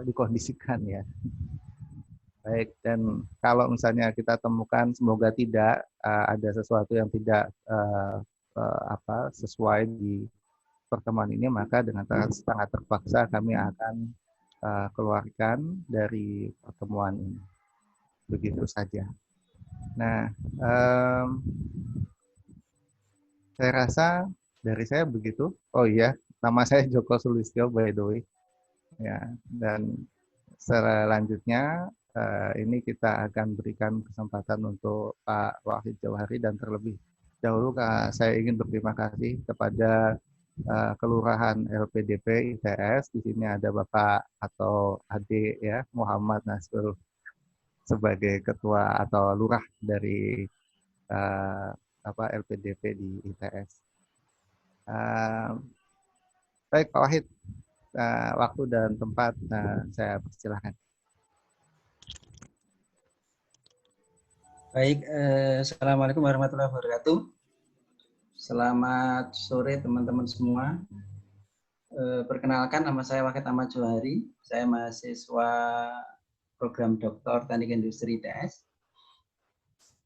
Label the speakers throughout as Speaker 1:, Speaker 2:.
Speaker 1: dikondisikan ya. Baik, dan kalau misalnya kita temukan, semoga tidak ada sesuatu yang tidak sesuai di pertemuan ini, maka dengan sangat terpaksa kami akan keluarkan dari pertemuan ini. Begitu saja. Nah, saya rasa dari saya begitu. Oh iya, nama saya Joko Sulistyo by the way. Ya, dan selanjutnya ini kita akan berikan kesempatan untuk Pak Wahid Jauhari, dan terlebih dahulu saya ingin berterima kasih kepada Kelurahan LPDP ITS. Di sini ada Bapak atau Adik ya, Muhammad Nasrul sebagai ketua atau lurah dari LPDP di ITS. Baik Pak Wahid, waktu dan tempat saya persilahkan.
Speaker 2: Baik, Assalamualaikum warahmatullahi wabarakatuh. Selamat sore teman-teman semua. Perkenalkan, nama saya Wahid Ahmad Jauhari. Saya mahasiswa program Doktor Teknik Industri ITS.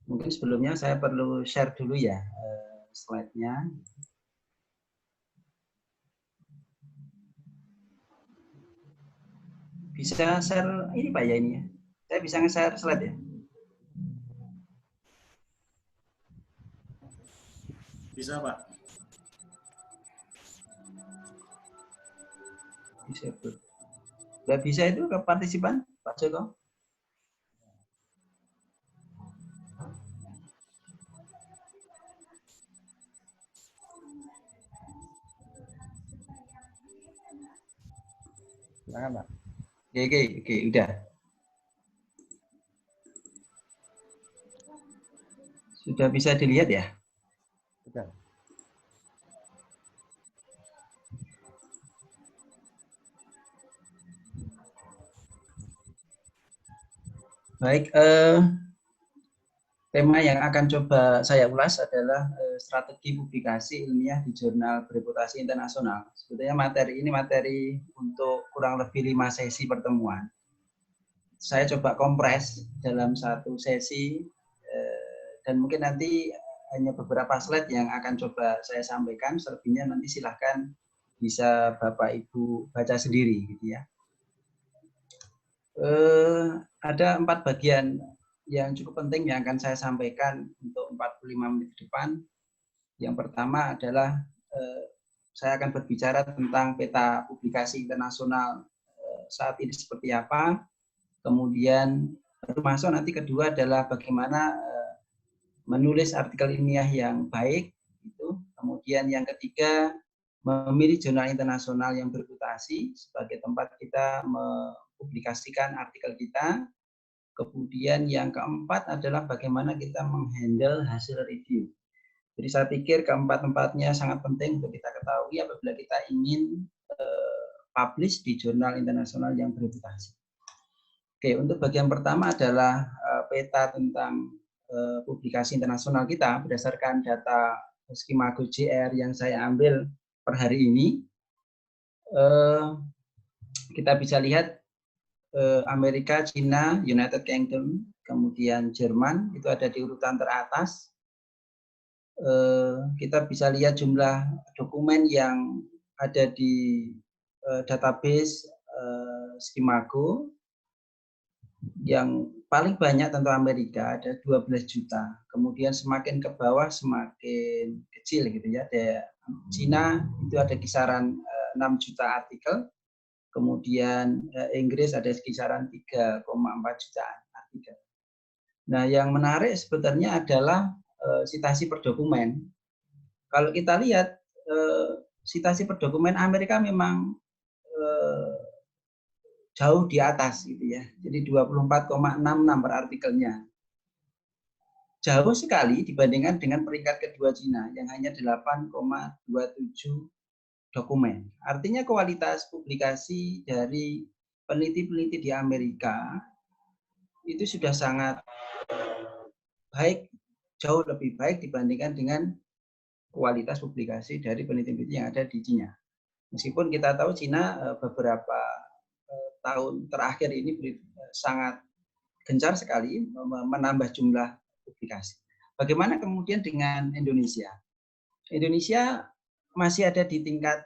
Speaker 2: Mungkin sebelumnya saya perlu share dulu ya slide-nya. Bisa share ini Pak ya ini ya? Saya bisa nge-share slide ya?
Speaker 3: Bisa Pak.
Speaker 2: Bisa. Nggak bisa itu ke partisipan Pak Joko?
Speaker 1: Silakan Pak.
Speaker 2: Oke, udah. Sudah bisa dilihat ya?
Speaker 1: Sudah.
Speaker 2: Baik, tema yang akan coba saya ulas adalah strategi publikasi ilmiah di jurnal bereputasi internasional. Sebetulnya materi ini materi untuk kurang lebih 5 sesi pertemuan. Saya coba kompres dalam satu sesi dan mungkin nanti hanya beberapa slide yang akan coba saya sampaikan. Selebihnya nanti silahkan bisa Bapak Ibu baca sendiri gitu ya. Ada 4 bagian yang cukup penting yang akan saya sampaikan untuk 45 menit ke depan. Yang pertama adalah saya akan berbicara tentang peta publikasi internasional saat ini seperti apa. Kemudian termasuk nanti kedua adalah bagaimana menulis artikel ilmiah yang baik. Itu. Kemudian yang ketiga, memilih jurnal internasional yang bereputasi sebagai tempat kita mempublikasikan artikel kita. Kemudian yang keempat adalah bagaimana kita menghandle hasil review. Jadi saya pikir keempat-empatnya sangat penting untuk kita ketahui apabila kita ingin publish di jurnal internasional yang bereputasi. Oke, untuk bagian pertama adalah peta tentang publikasi internasional kita berdasarkan data Skimago JR yang saya ambil per hari ini. Kita bisa lihat Amerika, China, United Kingdom, kemudian Jerman itu ada di urutan teratas. Kita bisa lihat jumlah dokumen yang ada di database Skimago. Yang paling banyak tentu Amerika ada 12 juta. Kemudian semakin ke bawah semakin kecil gitu ya. Ada Cina itu ada kisaran 6 juta artikel. Kemudian Inggris ada kisaran 3,4 jutaan artikel. Nah, yang menarik sebetulnya adalah sitasi per dokumen. Kalau kita lihat sitasi per dokumen Amerika memang jauh di atas gitu ya. Jadi 24,66 per artikelnya. Jauh sekali dibandingkan dengan peringkat kedua Cina yang hanya 8,27 dokumen. Artinya kualitas publikasi dari peneliti-peneliti di Amerika itu sudah sangat baik, jauh lebih baik dibandingkan dengan kualitas publikasi dari peneliti-peneliti yang ada di Cina. Meskipun kita tahu Cina beberapa tahun terakhir ini sangat gencar sekali menambah jumlah publikasi. Bagaimana kemudian dengan Indonesia? Indonesia masih ada di tingkat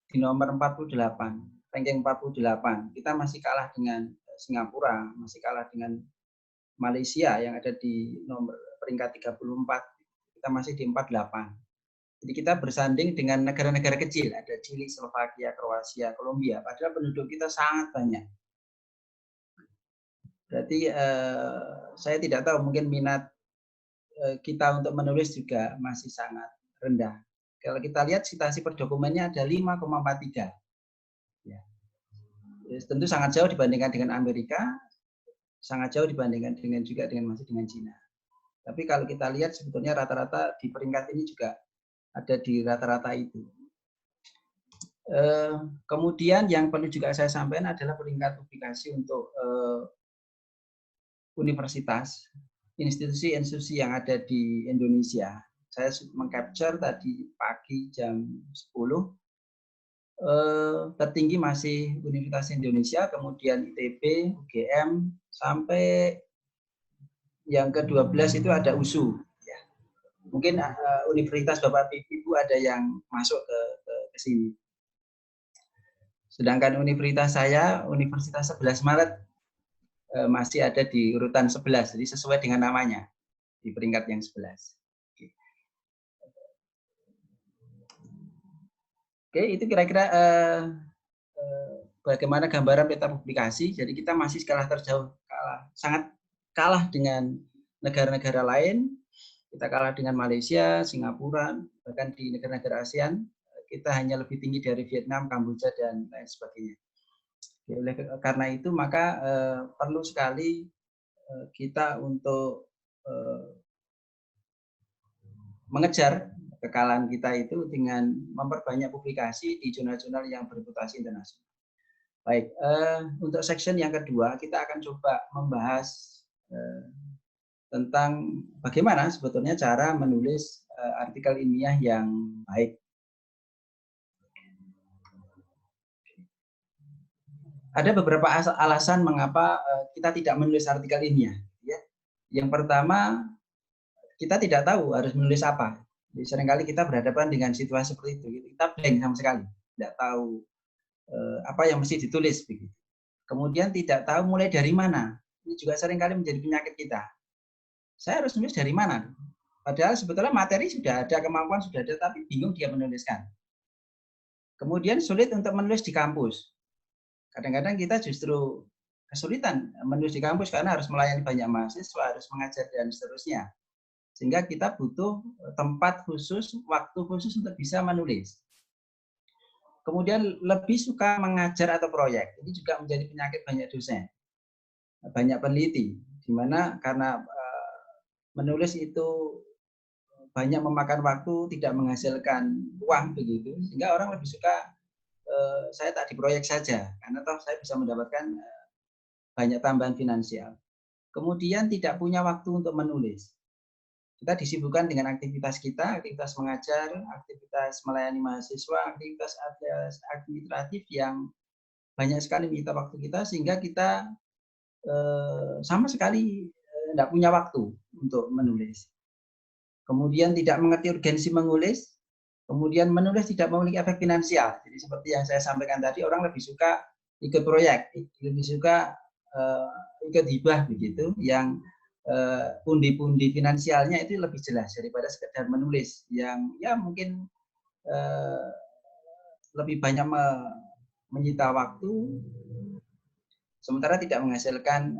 Speaker 2: di nomor 48, ranking 48. Kita masih kalah dengan Singapura, masih kalah dengan Malaysia yang ada di nomor peringkat 34. Kita masih di 48. Jadi kita bersanding dengan negara-negara kecil, ada Chili, Slovakia, Kroasia, Kolombia. Padahal penduduk kita sangat banyak. Berarti saya tidak tahu, mungkin minat kita untuk menulis juga masih sangat rendah. Kalau kita lihat citasi per dokumennya ada 5,43. Ya. Tentu sangat jauh dibandingkan dengan Amerika, sangat jauh dibandingkan juga masih dengan Cina. Tapi kalau kita lihat sebetulnya rata-rata di peringkat ini juga ada di rata-rata itu. Kemudian yang perlu juga saya sampaikan adalah peringkat publikasi untuk universitas, institusi-institusi yang ada di Indonesia. Saya mengcapture tadi pagi jam 10, tertinggi masih Universitas Indonesia, kemudian ITB, UGM, sampai yang ke-12 itu ada USU. Ya. Mungkin Universitas Bapak Ibu ada yang masuk ke sini. Sedangkan universitas saya, Universitas 11 Maret, masih ada di urutan 11, jadi sesuai dengan namanya, di peringkat yang 11. Oke, itu kira-kira bagaimana gambaran peta publikasi. Jadi kita masih kalah terjauh, sangat kalah dengan negara-negara lain. Kita kalah dengan Malaysia, Singapura, bahkan di negara-negara ASEAN kita hanya lebih tinggi dari Vietnam, Kamboja, dan lain sebagainya. Oleh karena itu maka perlu sekali kita untuk mengejar kekalahan kita itu dengan memperbanyak publikasi di jurnal-jurnal yang bereputasi internasional. Baik, untuk section yang kedua kita akan coba membahas tentang bagaimana sebetulnya cara menulis artikel ilmiah yang baik. Ada beberapa alasan mengapa kita tidak menulis artikel ilmiah. Ya. Yang pertama, kita tidak tahu harus menulis apa. Jadi seringkali kita berhadapan dengan situasi seperti itu. Kita blank sama sekali, tidak tahu apa yang mesti ditulis. Begitu. Kemudian tidak tahu mulai dari mana. Ini juga seringkali menjadi penyakit kita. Saya harus menulis dari mana? Padahal sebetulnya materi sudah ada, kemampuan sudah ada, tapi bingung dia menuliskan. Kemudian sulit untuk menulis di kampus. Kadang-kadang kita justru kesulitan menulis di kampus karena harus melayani banyak mahasiswa, harus mengajar, dan seterusnya. Sehingga kita butuh tempat khusus, waktu khusus untuk bisa menulis. Kemudian lebih suka mengajar atau proyek. Ini juga menjadi penyakit banyak dosen, banyak peneliti, di mana karena menulis itu banyak memakan waktu, tidak menghasilkan uang begitu, sehingga orang lebih suka saya tak di proyek saja, karena toh saya bisa mendapatkan banyak tambahan finansial. Kemudian tidak punya waktu untuk menulis. Kita disibukkan dengan aktivitas kita, aktivitas mengajar, aktivitas melayani mahasiswa, aktivitas administratif yang banyak sekali menyita waktu kita, sehingga kita sama sekali tidak punya waktu untuk menulis. Kemudian tidak mengerti urgensi menulis, kemudian menulis tidak memiliki efek finansial. Jadi seperti yang saya sampaikan tadi, orang lebih suka ikut proyek, lebih suka ikut hibah begitu, yang pundi-pundi finansialnya itu lebih jelas daripada sekedar menulis yang ya mungkin lebih banyak menyita waktu, sementara tidak menghasilkan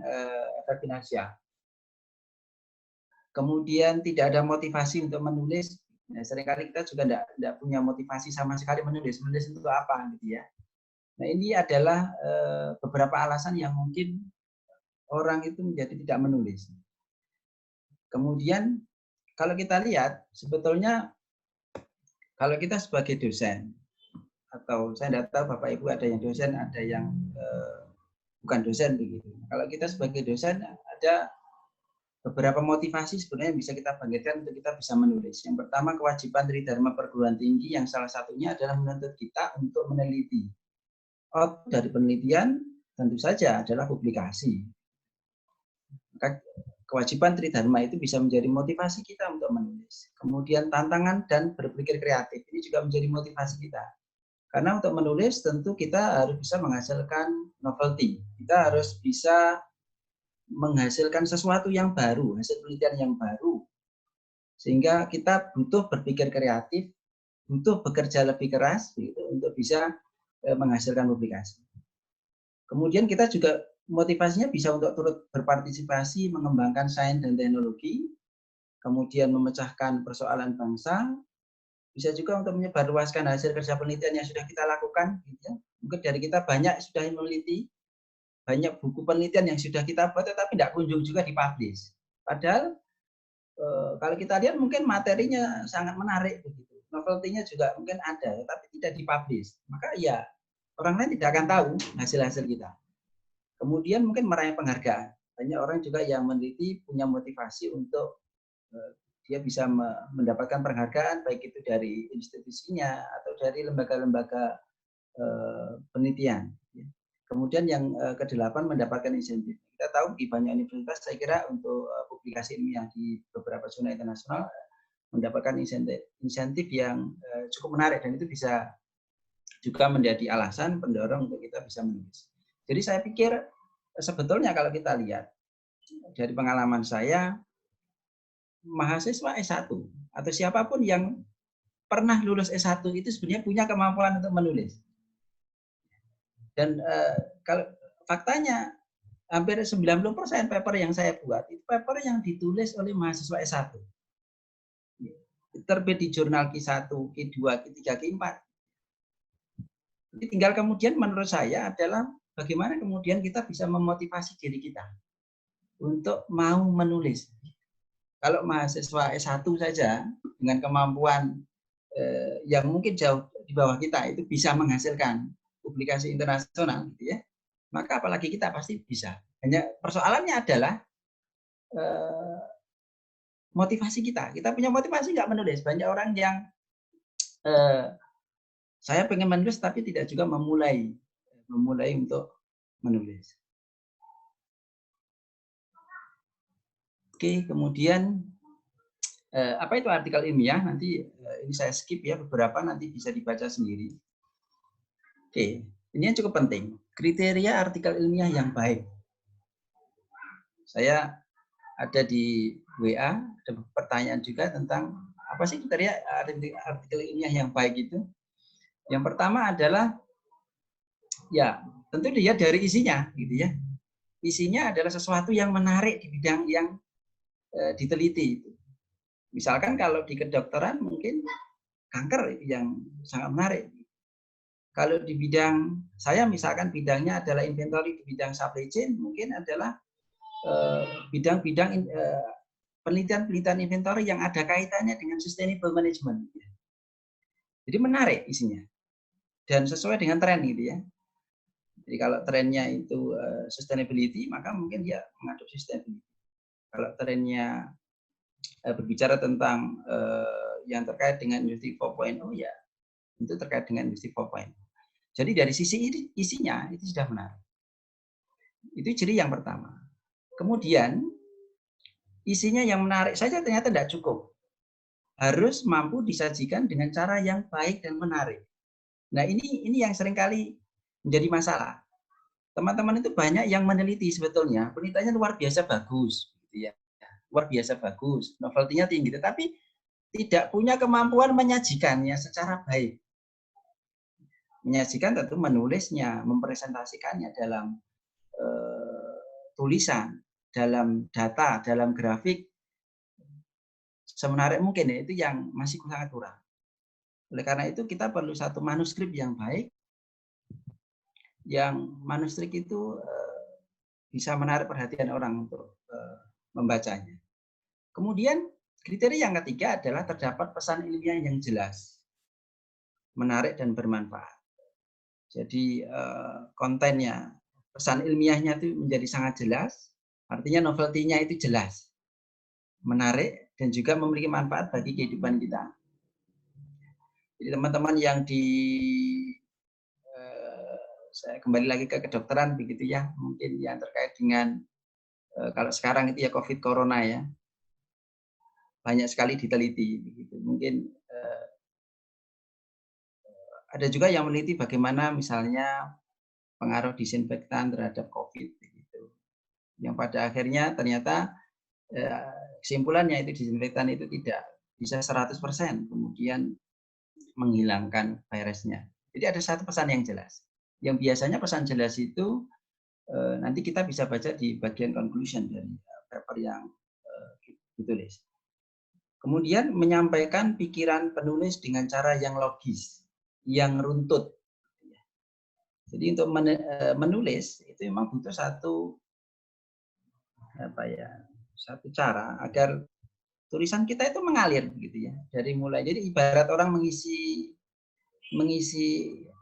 Speaker 2: efek finansial. Kemudian tidak ada motivasi untuk menulis. Nah, seringkali kita juga tidak punya motivasi sama sekali menulis. Menulis itu apa gitu ya. Nah, ini adalah beberapa alasan yang mungkin orang itu menjadi tidak menulis. Kemudian kalau kita lihat sebetulnya kalau kita sebagai dosen, atau saya tidak tahu Bapak Ibu ada yang dosen, ada yang bukan dosen begitu. Kalau kita sebagai dosen ada beberapa motivasi sebenarnya bisa kita bangkitkan untuk kita bisa menulis. Yang pertama, kewajiban Tridharma perguruan tinggi yang salah satunya adalah menuntut kita untuk meneliti. Output dari penelitian tentu saja adalah publikasi. Maka kewajiban Tridharma itu bisa menjadi motivasi kita untuk menulis. Kemudian tantangan dan berpikir kreatif ini juga menjadi motivasi kita. Karena untuk menulis tentu kita harus bisa menghasilkan novelty. Kita harus bisa menghasilkan sesuatu yang baru, hasil penelitian yang baru. Sehingga kita butuh berpikir kreatif, butuh bekerja lebih keras gitu, untuk bisa menghasilkan publikasi. Kemudian kita juga motivasinya bisa untuk turut berpartisipasi mengembangkan sains dan teknologi, kemudian memecahkan persoalan bangsa, bisa juga untuk menyebarluaskan hasil kerja penelitian yang sudah kita lakukan. Gitu ya. Mungkin dari kita banyak sudah meneliti, banyak buku penelitian yang sudah kita buat, tetapi tidak kunjung juga dipublish. Padahal kalau kita lihat mungkin materinya sangat menarik begitu. Novelty-nya juga mungkin ada, tapi tidak dipublish. Maka ya orang lain tidak akan tahu hasil-hasil kita. Kemudian mungkin meraih penghargaan. Banyak orang juga yang meneliti punya motivasi untuk dia bisa mendapatkan penghargaan, baik itu dari institusinya atau dari lembaga-lembaga penelitian. Kemudian yang kedelapan, mendapatkan insentif. Kita tahu di banyak universitas, saya kira untuk publikasi ilmiah di beberapa zona internasional mendapatkan insentif yang cukup menarik, dan itu bisa juga menjadi alasan pendorong untuk kita bisa menulis. Jadi saya pikir sebetulnya kalau kita lihat dari pengalaman saya, mahasiswa S1 atau siapapun yang pernah lulus S1 itu sebenarnya punya kemampuan untuk menulis. Dan kalau faktanya hampir 90% paper yang saya buat itu paper yang ditulis oleh mahasiswa S1. Terbit di jurnal Q1, Q2, Q3, Q4. Jadi tinggal kemudian menurut saya adalah bagaimana kemudian kita bisa memotivasi diri kita untuk mau menulis. Kalau mahasiswa S1 saja dengan kemampuan yang mungkin jauh di bawah kita itu bisa menghasilkan publikasi internasional gitu ya, maka apalagi kita pasti bisa. Hanya persoalannya adalah motivasi kita. Kita punya motivasi nggak menulis. Banyak orang yang saya pengen menulis tapi tidak juga memulai untuk menulis. Oke, kemudian apa itu artikel ilmiah? Nanti ini saya skip ya, beberapa nanti bisa dibaca sendiri. Oke, ini yang cukup penting. Kriteria artikel ilmiah yang baik. Saya ada di WA, ada pertanyaan juga tentang apa sih kriteria artikel ilmiah yang baik itu. Yang pertama adalah ya tentu dilihat dari isinya, gitu ya. Isinya adalah sesuatu yang menarik di bidang yang diteliti. Misalkan kalau di kedokteran mungkin kanker yang sangat menarik. Kalau di bidang saya misalkan bidangnya adalah inventory di bidang supply chain, mungkin adalah bidang-bidang penelitian-penelitian inventory yang ada kaitannya dengan sustainable management. Jadi menarik isinya dan sesuai dengan tren gitu ya. Jadi kalau trennya itu sustainability, maka mungkin dia mengadopsi sustainability. Kalau trennya berbicara tentang yang terkait dengan industri 4.0, ya itu terkait dengan industri 4.0. Jadi dari sisi isinya itu sudah menarik. Itu ciri yang pertama. Kemudian isinya yang menarik saja ternyata tidak cukup. Harus mampu disajikan dengan cara yang baik dan menarik. Nah ini yang seringkali menjadi masalah. Teman-teman itu banyak yang meneliti sebetulnya, penelitiannya luar biasa bagus, gitu ya. Luar biasa bagus, novelty-nya tinggi, tetapi tidak punya kemampuan menyajikannya secara baik. Menyajikan tentu menulisnya, mempresentasikannya dalam tulisan, dalam data, dalam grafik, semenarik mungkin ya, itu yang masih sangat kurang. Oleh karena itu kita perlu satu manuskrip yang baik, yang manuskrip itu bisa menarik perhatian orang untuk membacanya. Kemudian kriteria yang ketiga adalah terdapat pesan ilmiah yang jelas, menarik dan bermanfaat. Jadi kontennya, pesan ilmiahnya itu menjadi sangat jelas, artinya novelty-nya itu jelas. menarik, dan juga memiliki manfaat bagi kehidupan kita. Jadi teman-teman yang saya kembali lagi ke kedokteran begitu ya, mungkin yang terkait dengan kalau sekarang itu ya COVID Corona ya, banyak sekali diteliti begitu. Mungkin ada juga yang meneliti bagaimana misalnya pengaruh disinfektan terhadap COVID begitu. Yang pada akhirnya ternyata kesimpulannya itu disinfektan itu tidak bisa 100% kemudian menghilangkan virusnya. Jadi ada satu pesan yang jelas. Yang biasanya pesan jelas itu nanti kita bisa baca di bagian conclusion dari paper yang ditulis. Kemudian menyampaikan pikiran penulis dengan cara yang logis, yang runtut. Jadi untuk menulis itu memang butuh satu cara agar tulisan kita itu mengalir gitu ya. Dari mulai, jadi ibarat orang mengisi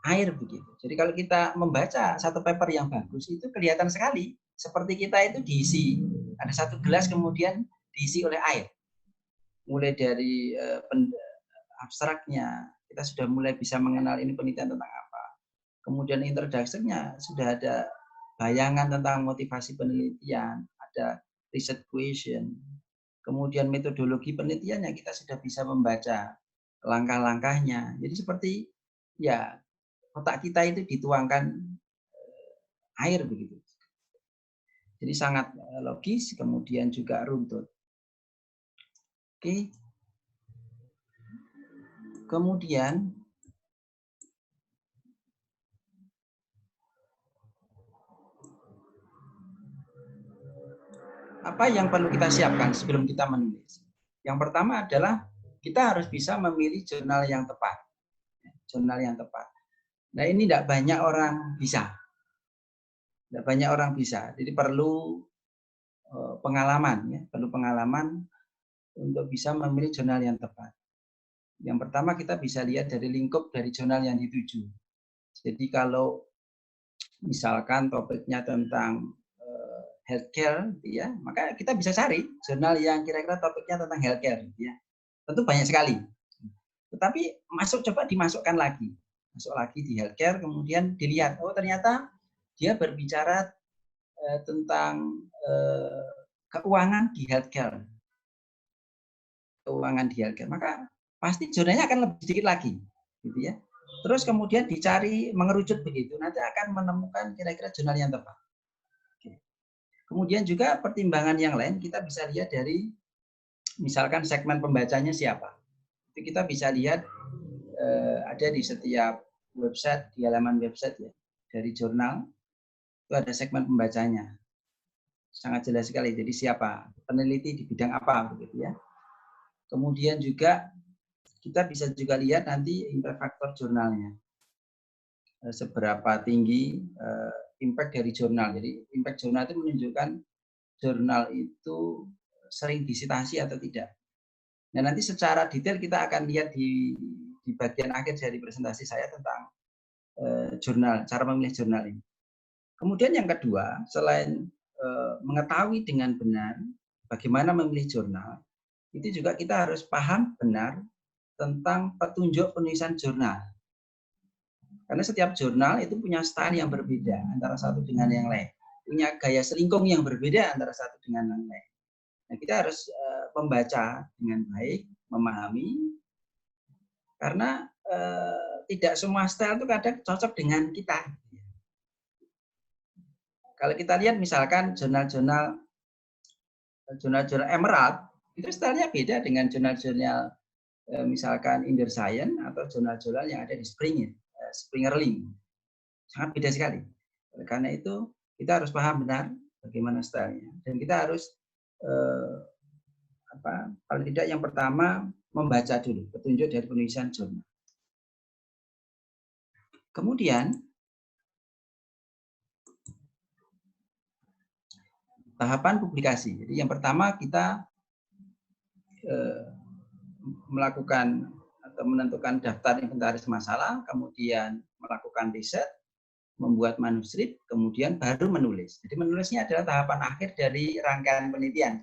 Speaker 2: air begitu. Jadi kalau kita membaca satu paper yang bagus itu kelihatan sekali seperti kita itu diisi, ada satu gelas kemudian diisi oleh air. Mulai dari abstraknya, kita sudah mulai bisa mengenal ini penelitian tentang apa. Kemudian introduction-nya sudah ada bayangan tentang motivasi penelitian, ada research question. Kemudian metodologi penelitiannya kita sudah bisa membaca langkah-langkahnya. Jadi seperti ya otak kita itu dituangkan air begitu. Jadi sangat logis, kemudian juga runtut. Oke. Kemudian apa yang perlu kita siapkan sebelum kita menulis? Yang pertama adalah kita harus bisa memilih jurnal yang tepat. Jurnal yang tepat. Nah, ini tidak banyak orang bisa. Tidak banyak orang bisa. Jadi perlu pengalaman ya, perlu pengalaman untuk bisa memilih jurnal yang tepat. Yang pertama kita bisa lihat dari lingkup dari jurnal yang dituju. Jadi kalau misalkan topiknya tentang healthcare, ya, maka kita bisa cari jurnal yang kira-kira topiknya tentang healthcare, ya. Tentu banyak sekali. Tetapi coba dimasukkan lagi, masuk lagi di healthcare, kemudian dilihat, oh ternyata dia berbicara tentang keuangan di healthcare, maka pasti jurnalnya akan lebih sedikit lagi, gitu ya. Terus kemudian dicari mengerucut begitu, nanti akan menemukan kira-kira jurnal yang tepat. Kemudian juga pertimbangan yang lain kita bisa lihat dari misalkan segmen pembacanya siapa. Itu kita bisa lihat ada di setiap website, di halaman website ya, dari jurnal itu ada segmen pembacanya. Sangat jelas sekali. Jadi siapa, peneliti di bidang apa begitu ya. Kemudian juga kita bisa juga lihat nanti impact factor jurnalnya. Seberapa tinggi impact dari jurnal. Jadi impact jurnal itu menunjukkan jurnal itu sering disitasi atau tidak. Nah, nanti secara detail kita akan lihat di bagian akhir dari presentasi saya tentang jurnal, cara memilih jurnal ini. Kemudian yang kedua, selain mengetahui dengan benar bagaimana memilih jurnal, itu juga kita harus paham benar tentang petunjuk penulisan jurnal. Karena setiap jurnal itu punya style yang berbeda antara satu dengan yang lain. Punya gaya selingkung yang berbeda antara satu dengan yang lain. Nah, kita harus membaca dengan baik, memahami, karena tidak semua style itu kadang cocok dengan kita. Kalau kita lihat misalkan jurnal-jurnal Emerald, itu stylenya beda dengan jurnal-jurnal misalkan In Science atau jurnal-jurnal yang ada di Springerling. Sangat beda sekali. Karena itu kita harus paham benar bagaimana stylenya. Dan kita harus paling tidak yang pertama membaca dulu petunjuk dari penulisan jurnal. Kemudian tahapan publikasi. Jadi yang pertama kita melakukan atau menentukan daftar inventaris masalah, kemudian melakukan riset, membuat manuskrip, kemudian baru menulis. Jadi menulisnya adalah tahapan akhir dari rangkaian penelitian.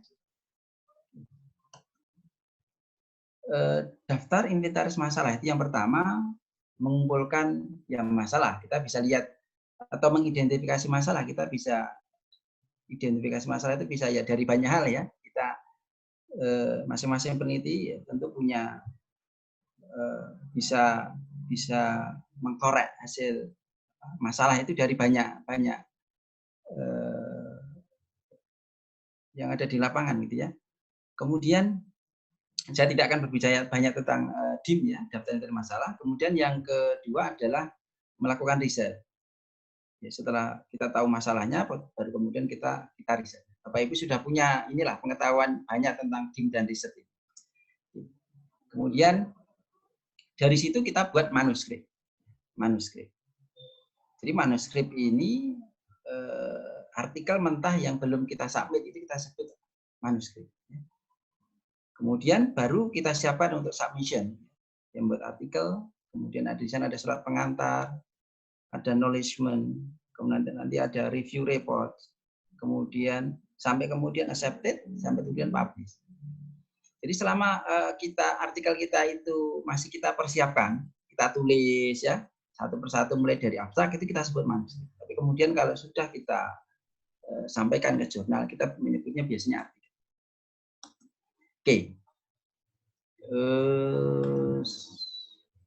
Speaker 2: daftar inventaris masalah itu yang pertama, mengumpulkan yang masalah. Kita bisa lihat atau mengidentifikasi masalah. Kita bisa identifikasi masalah itu bisa ya dari banyak hal ya. Kita masing-masing peneliti ya, tentu punya bisa mengkorek hasil masalah itu dari banyak yang ada di lapangan gitu ya. Kemudian saya tidak akan berbicara banyak tentang DIM ya, daftar inventaris masalah. Kemudian yang kedua adalah melakukan riset. Ya, setelah kita tahu masalahnya, baru kemudian kita riset. Bapak Ibu sudah punya inilah pengetahuan banyak tentang DIM dan riset. Kemudian dari situ kita buat manuskrip. Jadi manuskrip ini artikel mentah yang belum kita submit itu kita sebut manuskrip. Kemudian baru kita siapkan untuk submission. Yang buat artikel, kemudian di sana ada surat pengantar, ada acknowledgement, kemudian nanti ada review report, kemudian sampai kemudian accepted, sampai kemudian publish. Jadi selama artikel kita itu masih kita persiapkan, kita tulis ya satu persatu mulai dari abstrak itu kita sebut manuskrip. Tapi kemudian kalau sudah kita sampaikan ke jurnal, kita menyebutnya biasanya artikel.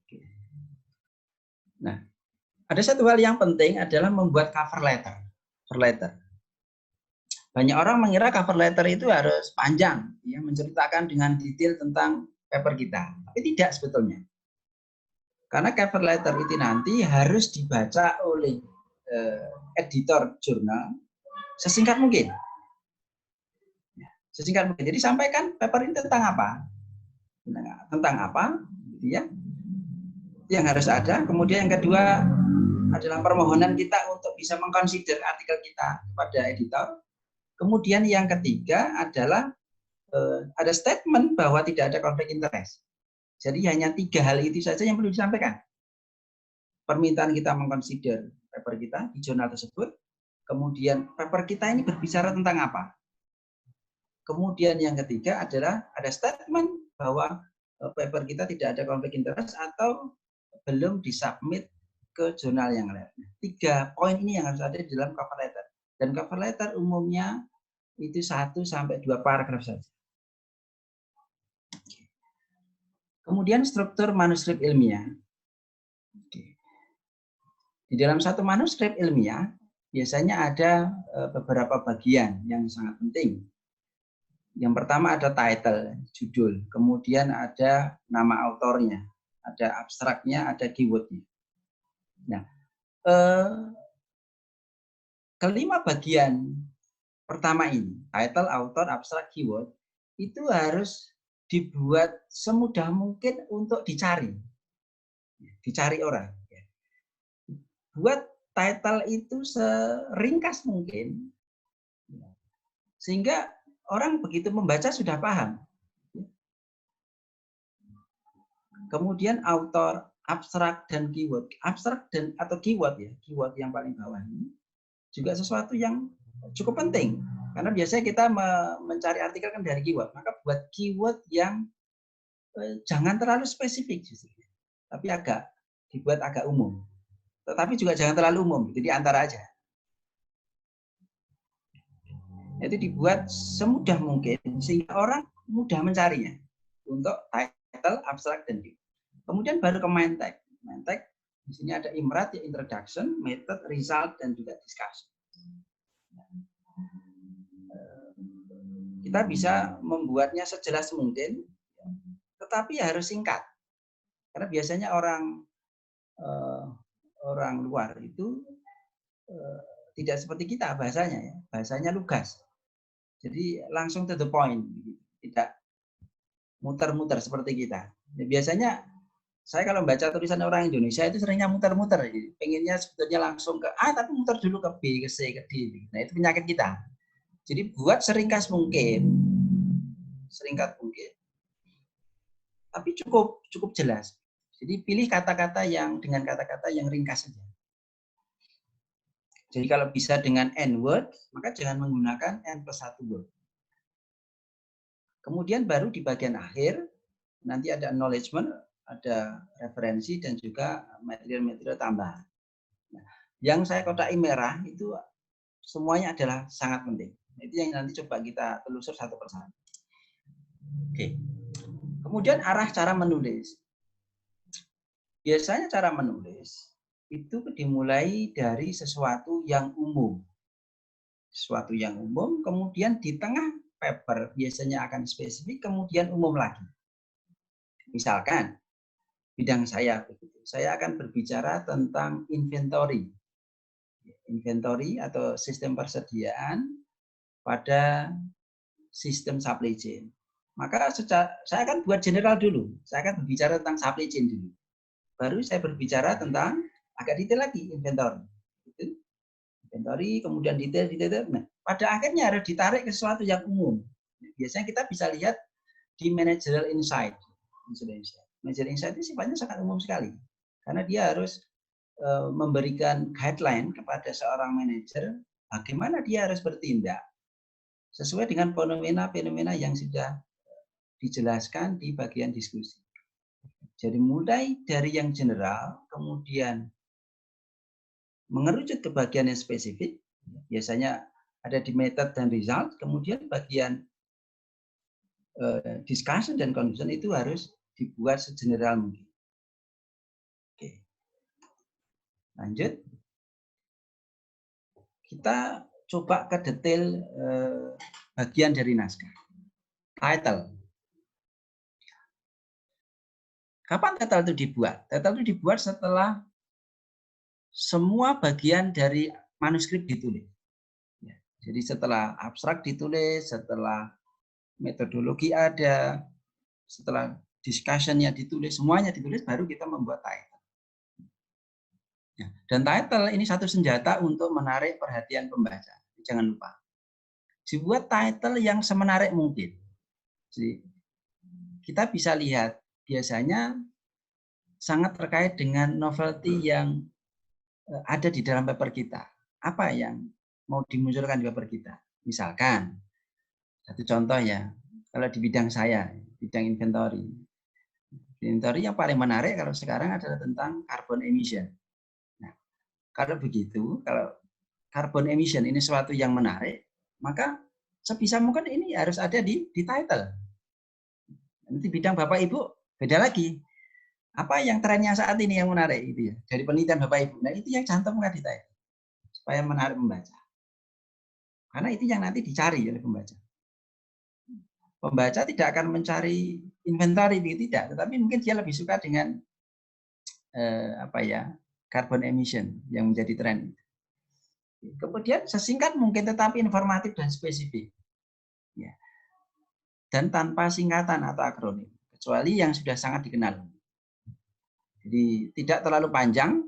Speaker 2: Oke. Nah, ada satu hal yang penting adalah membuat cover letter. Banyak orang mengira cover letter itu harus panjang, ya, menceritakan dengan detail tentang paper kita. Tapi tidak sebetulnya. Karena cover letter itu nanti harus dibaca oleh editor jurnal sesingkat mungkin. Sesingkat mungkin. Jadi sampaikan paper ini tentang apa? Tentang apa? Ya. Yang harus ada. Kemudian yang kedua adalah permohonan kita untuk bisa mengconsider artikel kita kepada editor. Kemudian yang ketiga adalah ada statement bahwa tidak ada konflik interest. Jadi hanya 3 hal itu saja yang perlu disampaikan. Permintaan kita mengconsider paper kita di jurnal tersebut. Kemudian paper kita ini berbicara tentang apa. Kemudian yang ketiga adalah ada statement bahwa paper kita tidak ada konflik interest atau belum disubmit ke jurnal yang lain. 3 poin ini yang harus ada di dalam cover letter. Dan cover letter umumnya itu 1 sampai 2 paragraf saja. Kemudian struktur manuskrip ilmiah. Di dalam satu manuskrip ilmiah biasanya ada beberapa bagian yang sangat penting. Yang pertama ada title, judul. Kemudian ada nama autornya, ada abstraknya, ada keywordnya. Nah, kelima bagian pertama ini, title, author, abstrak, keyword, itu harus dibuat semudah mungkin untuk dicari orang. Buat title itu seringkas mungkin, sehingga orang begitu membaca sudah paham. Kemudian author, abstrak, dan keyword. Abstrak dan atau keyword ya, keyword yang paling bawah ini juga sesuatu yang cukup penting. Karena biasanya kita mencari artikel kan dari keyword. Maka buat keyword yang jangan terlalu spesifik justru. Tapi dibuat agak umum. Tetapi juga jangan terlalu umum, jadi antara aja. Itu dibuat semudah mungkin sehingga orang mudah mencarinya untuk title, abstrak, dan keyword. Kemudian baru ke main text. Main text di sini ada imrat, ya, introduction, method, result, dan juga discussion. Kita bisa membuatnya sejelas mungkin, tetapi harus singkat. Karena biasanya orang luar itu tidak seperti kita bahasanya, ya. Bahasanya lugas. Jadi langsung to the point, tidak muter-muter seperti kita. Ya, biasanya saya kalau baca tulisan orang Indonesia itu seringnya muter-muter, pengennya sebetulnya langsung ke A tapi muter dulu ke B, ke C, ke D. Nah itu penyakit kita. Jadi buat singkat mungkin, tapi cukup jelas. Jadi pilih kata-kata yang dengan kata-kata yang ringkas saja. Jadi kalau bisa dengan N word, maka jangan menggunakan N+1 word. Kemudian baru di bagian akhir, nanti ada acknowledgement, ada referensi, dan juga material-material tambahan. Nah, yang saya kodai merah itu semuanya adalah sangat penting. Itu yang nanti coba kita telusur satu persatu. Oke. Kemudian arah cara menulis. Biasanya cara menulis itu dimulai dari sesuatu yang umum. Sesuatu yang umum, kemudian di tengah paper biasanya akan spesifik, kemudian umum lagi. Misalkan, bidang saya begitu. Saya akan berbicara tentang inventory. Inventory atau sistem persediaan pada sistem supply chain. Maka saya akan buat general dulu. Saya akan berbicara tentang supply chain dulu. Baru saya berbicara tentang agak detail lagi inventory. Gitu. Inventory, kemudian detail. Nah, pada akhirnya harus ditarik ke sesuatu yang umum. Biasanya kita bisa lihat di managerial insight. Managerial insight itu sifatnya sangat umum sekali. Karena dia harus memberikan guideline kepada seorang manajer bagaimana dia harus bertindak sesuai dengan fenomena-fenomena yang sudah dijelaskan di bagian diskusi. Jadi mulai dari yang general, kemudian mengerucut ke bagian yang spesifik, biasanya ada di method dan result, kemudian bagian discussion dan conclusion itu harus dibuat segeneral mungkin. Oke. Lanjut. Kita coba ke detail bagian dari naskah. Title. Kapan title itu dibuat? Title itu dibuat setelah semua bagian dari manuskrip ditulis. Ya, jadi setelah abstrak ditulis, setelah metodologi ada, setelah discussion-nya ditulis, semuanya ditulis, baru kita membuat title. Ya, dan title ini satu senjata untuk menarik perhatian pembaca. Jangan lupa. Dibuat title yang semenarik mungkin. Jadi, kita bisa lihat biasanya sangat terkait dengan novelty yang ada di dalam paper kita. Apa yang mau dimunculkan di paper kita? Misalkan, satu contoh ya, kalau di bidang saya, bidang inventory. Inventory yang paling menarik kalau sekarang adalah tentang carbon emission. Nah, kalau begitu, kalau carbon emission ini sesuatu yang menarik, maka sebisa mungkin ini harus ada di title. Nanti bidang Bapak Ibu beda lagi. Apa yang trennya saat ini yang menarik itu ya, dari penelitian Bapak Ibu. Nah, itu yang cantumkan di title supaya menarik pembaca. Karena itu yang nanti dicari oleh pembaca. Pembaca tidak akan mencari inventory, tidak, tetapi mungkin dia lebih suka dengan carbon emission yang menjadi tren. Kemudian sesingkat mungkin tetapi informatif dan spesifik. Ya. Dan tanpa singkatan atau akronim, kecuali yang sudah sangat dikenal. Jadi tidak terlalu panjang,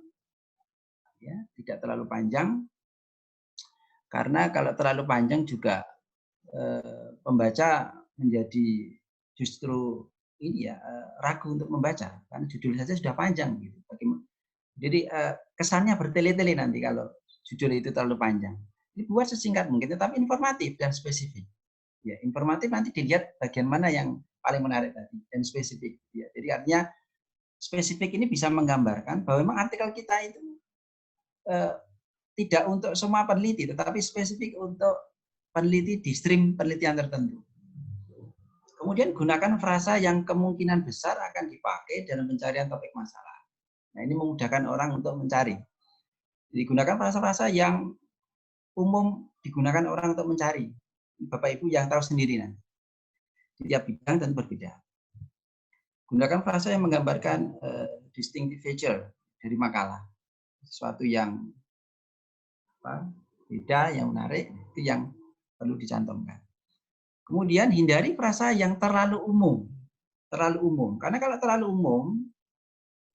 Speaker 2: ya, tidak terlalu panjang, karena kalau terlalu panjang juga pembaca menjadi justru ini ya ragu untuk membaca, karena judul saja sudah panjang gitu. Jadi kesannya bertele-tele nanti kalau judul itu terlalu panjang. Dibuat sesingkat mungkin, tetapi informatif dan spesifik. Ya, informatif nanti dilihat bagian mana yang paling menarik tadi dan spesifik. Ya, jadi artinya spesifik ini bisa menggambarkan bahwa memang artikel kita itu tidak untuk semua peneliti, tetapi spesifik untuk peneliti di stream penelitian tertentu. Kemudian gunakan frasa yang kemungkinan besar akan dipakai dalam pencarian topik masalah. Nah, ini memudahkan orang untuk mencari. Jadi gunakan frasa-frasa yang umum digunakan orang untuk mencari. Bapak Ibu yang tahu sendiri nanti. Di tiap bidang dan berbeda. Gunakan frasa yang menggambarkan distinctive feature dari makalah. Sesuatu yang beda, yang menarik, itu yang perlu dicantumkan. Kemudian hindari frasa yang terlalu umum. Terlalu umum. Karena kalau terlalu umum,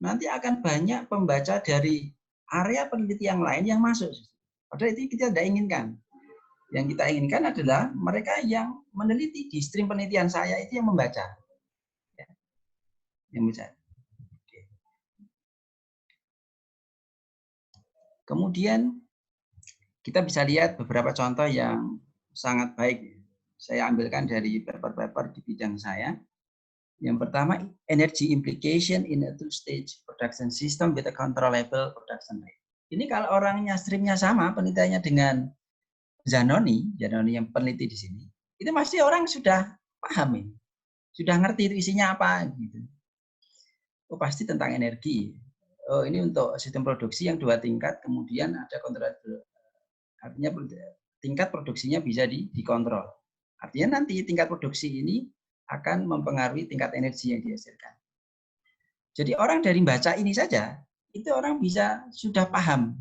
Speaker 2: nanti akan banyak pembaca dari area peneliti yang lain yang masuk. Padahal itu kita tidak inginkan. Yang kita inginkan adalah mereka yang meneliti di stream penelitian saya itu yang membaca. Yang membaca. Kemudian kita bisa lihat beberapa contoh yang sangat baik. Saya ambilkan dari paper-paper di bidang saya. Yang pertama, energy implication in a two-stage production system with a controllable production rate. Ini kalau orangnya streamnya sama, penelitiannya dengan Zanoni yang peneliti di sini, itu pasti orang sudah paham ini, sudah ngerti itu isinya apa gitu. Oh pasti tentang energi. Oh ini untuk sistem produksi yang 2 tingkat, kemudian ada kontrol, artinya tingkat produksinya bisa dikontrol. Artinya nanti tingkat produksi ini akan mempengaruhi tingkat energi yang dihasilkan. Jadi orang dari baca ini saja, itu orang bisa sudah paham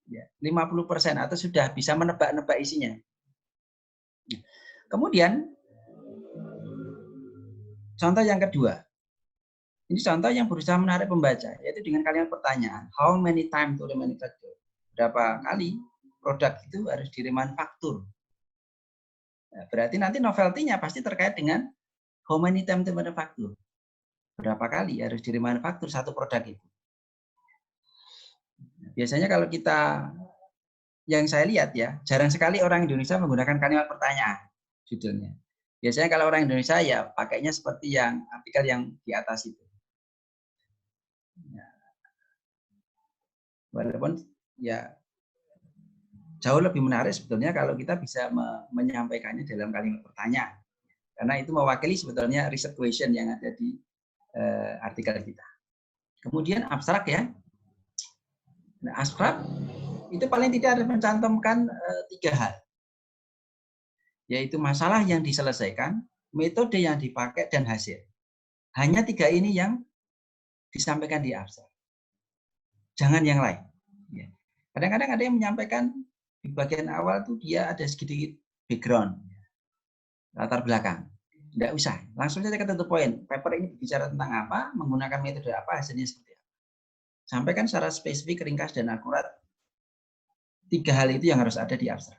Speaker 2: ya, 50% atau sudah bisa menebak-nebak isinya. Kemudian contoh yang kedua, ini contoh yang berusaha menarik pembaca, yaitu dengan kalimat pertanyaan, how many times to remanufacture? Berapa kali produk itu harus diremanufaktur? Nah, berarti nanti novelty-nya pasti terkait dengan how many times to manufacture. Berapa kali harus diremanufaktur satu produk itu? Biasanya kalau kita, yang saya lihat ya, jarang sekali orang Indonesia menggunakan kalimat pertanyaan judulnya. Biasanya kalau orang Indonesia ya pakainya seperti yang artikel yang di atas itu. Ya. Walaupun ya jauh lebih menarik sebetulnya kalau kita bisa menyampaikannya dalam kalimat pertanyaan. Karena itu mewakili sebetulnya research question yang ada di artikel kita. Kemudian abstrak ya. Nah, abstrak itu paling tidak harus mencantumkan 3 hal. Yaitu masalah yang diselesaikan, metode yang dipakai, dan hasil. Hanya 3 ini yang disampaikan di abstrak. Jangan yang lain. Kadang-kadang ada yang menyampaikan di bagian awal tuh dia ada sedikit background, latar belakang. Tidak usah, langsung saja ke to the point. Paper ini bicara tentang apa, menggunakan metode apa, hasilnya seperti apa. Sampaikan secara spesifik, ringkas, dan akurat 3 hal itu yang harus ada di abstrak.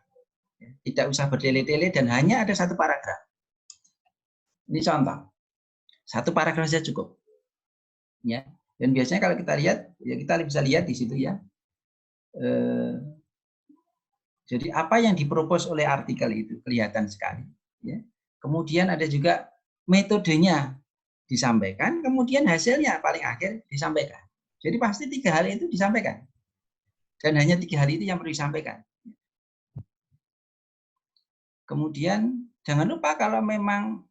Speaker 2: Tidak usah bertele-tele dan hanya ada 1 paragraf. Ini contoh. 1 paragraf saja cukup. Ya. Dan biasanya kalau kita lihat, ya kita bisa lihat di situ ya. Jadi apa yang dipropos oleh artikel itu kelihatan sekali. Ya. Kemudian ada juga metodenya disampaikan, kemudian hasilnya paling akhir disampaikan. Jadi pasti 3 hal itu disampaikan. Dan hanya 3 hal itu yang perlu disampaikan. Kemudian jangan lupa kalau memang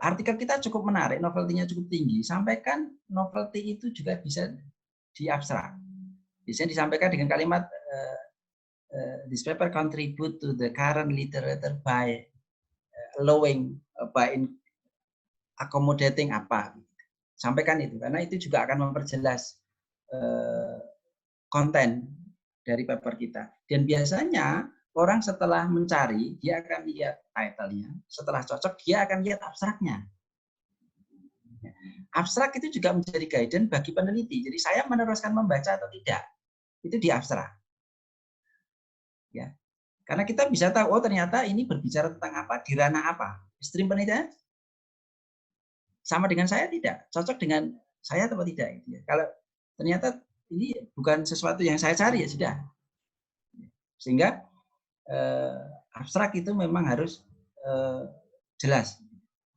Speaker 2: artikel kita cukup menarik, novelty-nya cukup tinggi, sampaikan novelty itu juga bisa diabstrak. Biasanya disampaikan dengan kalimat this paper contribute to the current literature by allowing, by accommodating apa. Sampaikan itu, karena itu juga akan memperjelas konten dari paper kita. Dan biasanya orang setelah mencari, dia akan lihat title-nya. Setelah cocok, dia akan lihat abstraknya. Abstrak itu juga menjadi guidance bagi peneliti. Jadi saya meneruskan membaca atau tidak, itu di abstrak. Ya, karena kita bisa tahu, oh ternyata ini berbicara tentang apa, di ranah apa. Stream penelitian sama dengan saya tidak, cocok dengan saya atau tidak. Kalau ternyata ini bukan sesuatu yang saya cari, ya sudah. Sehingga abstrak itu memang harus jelas,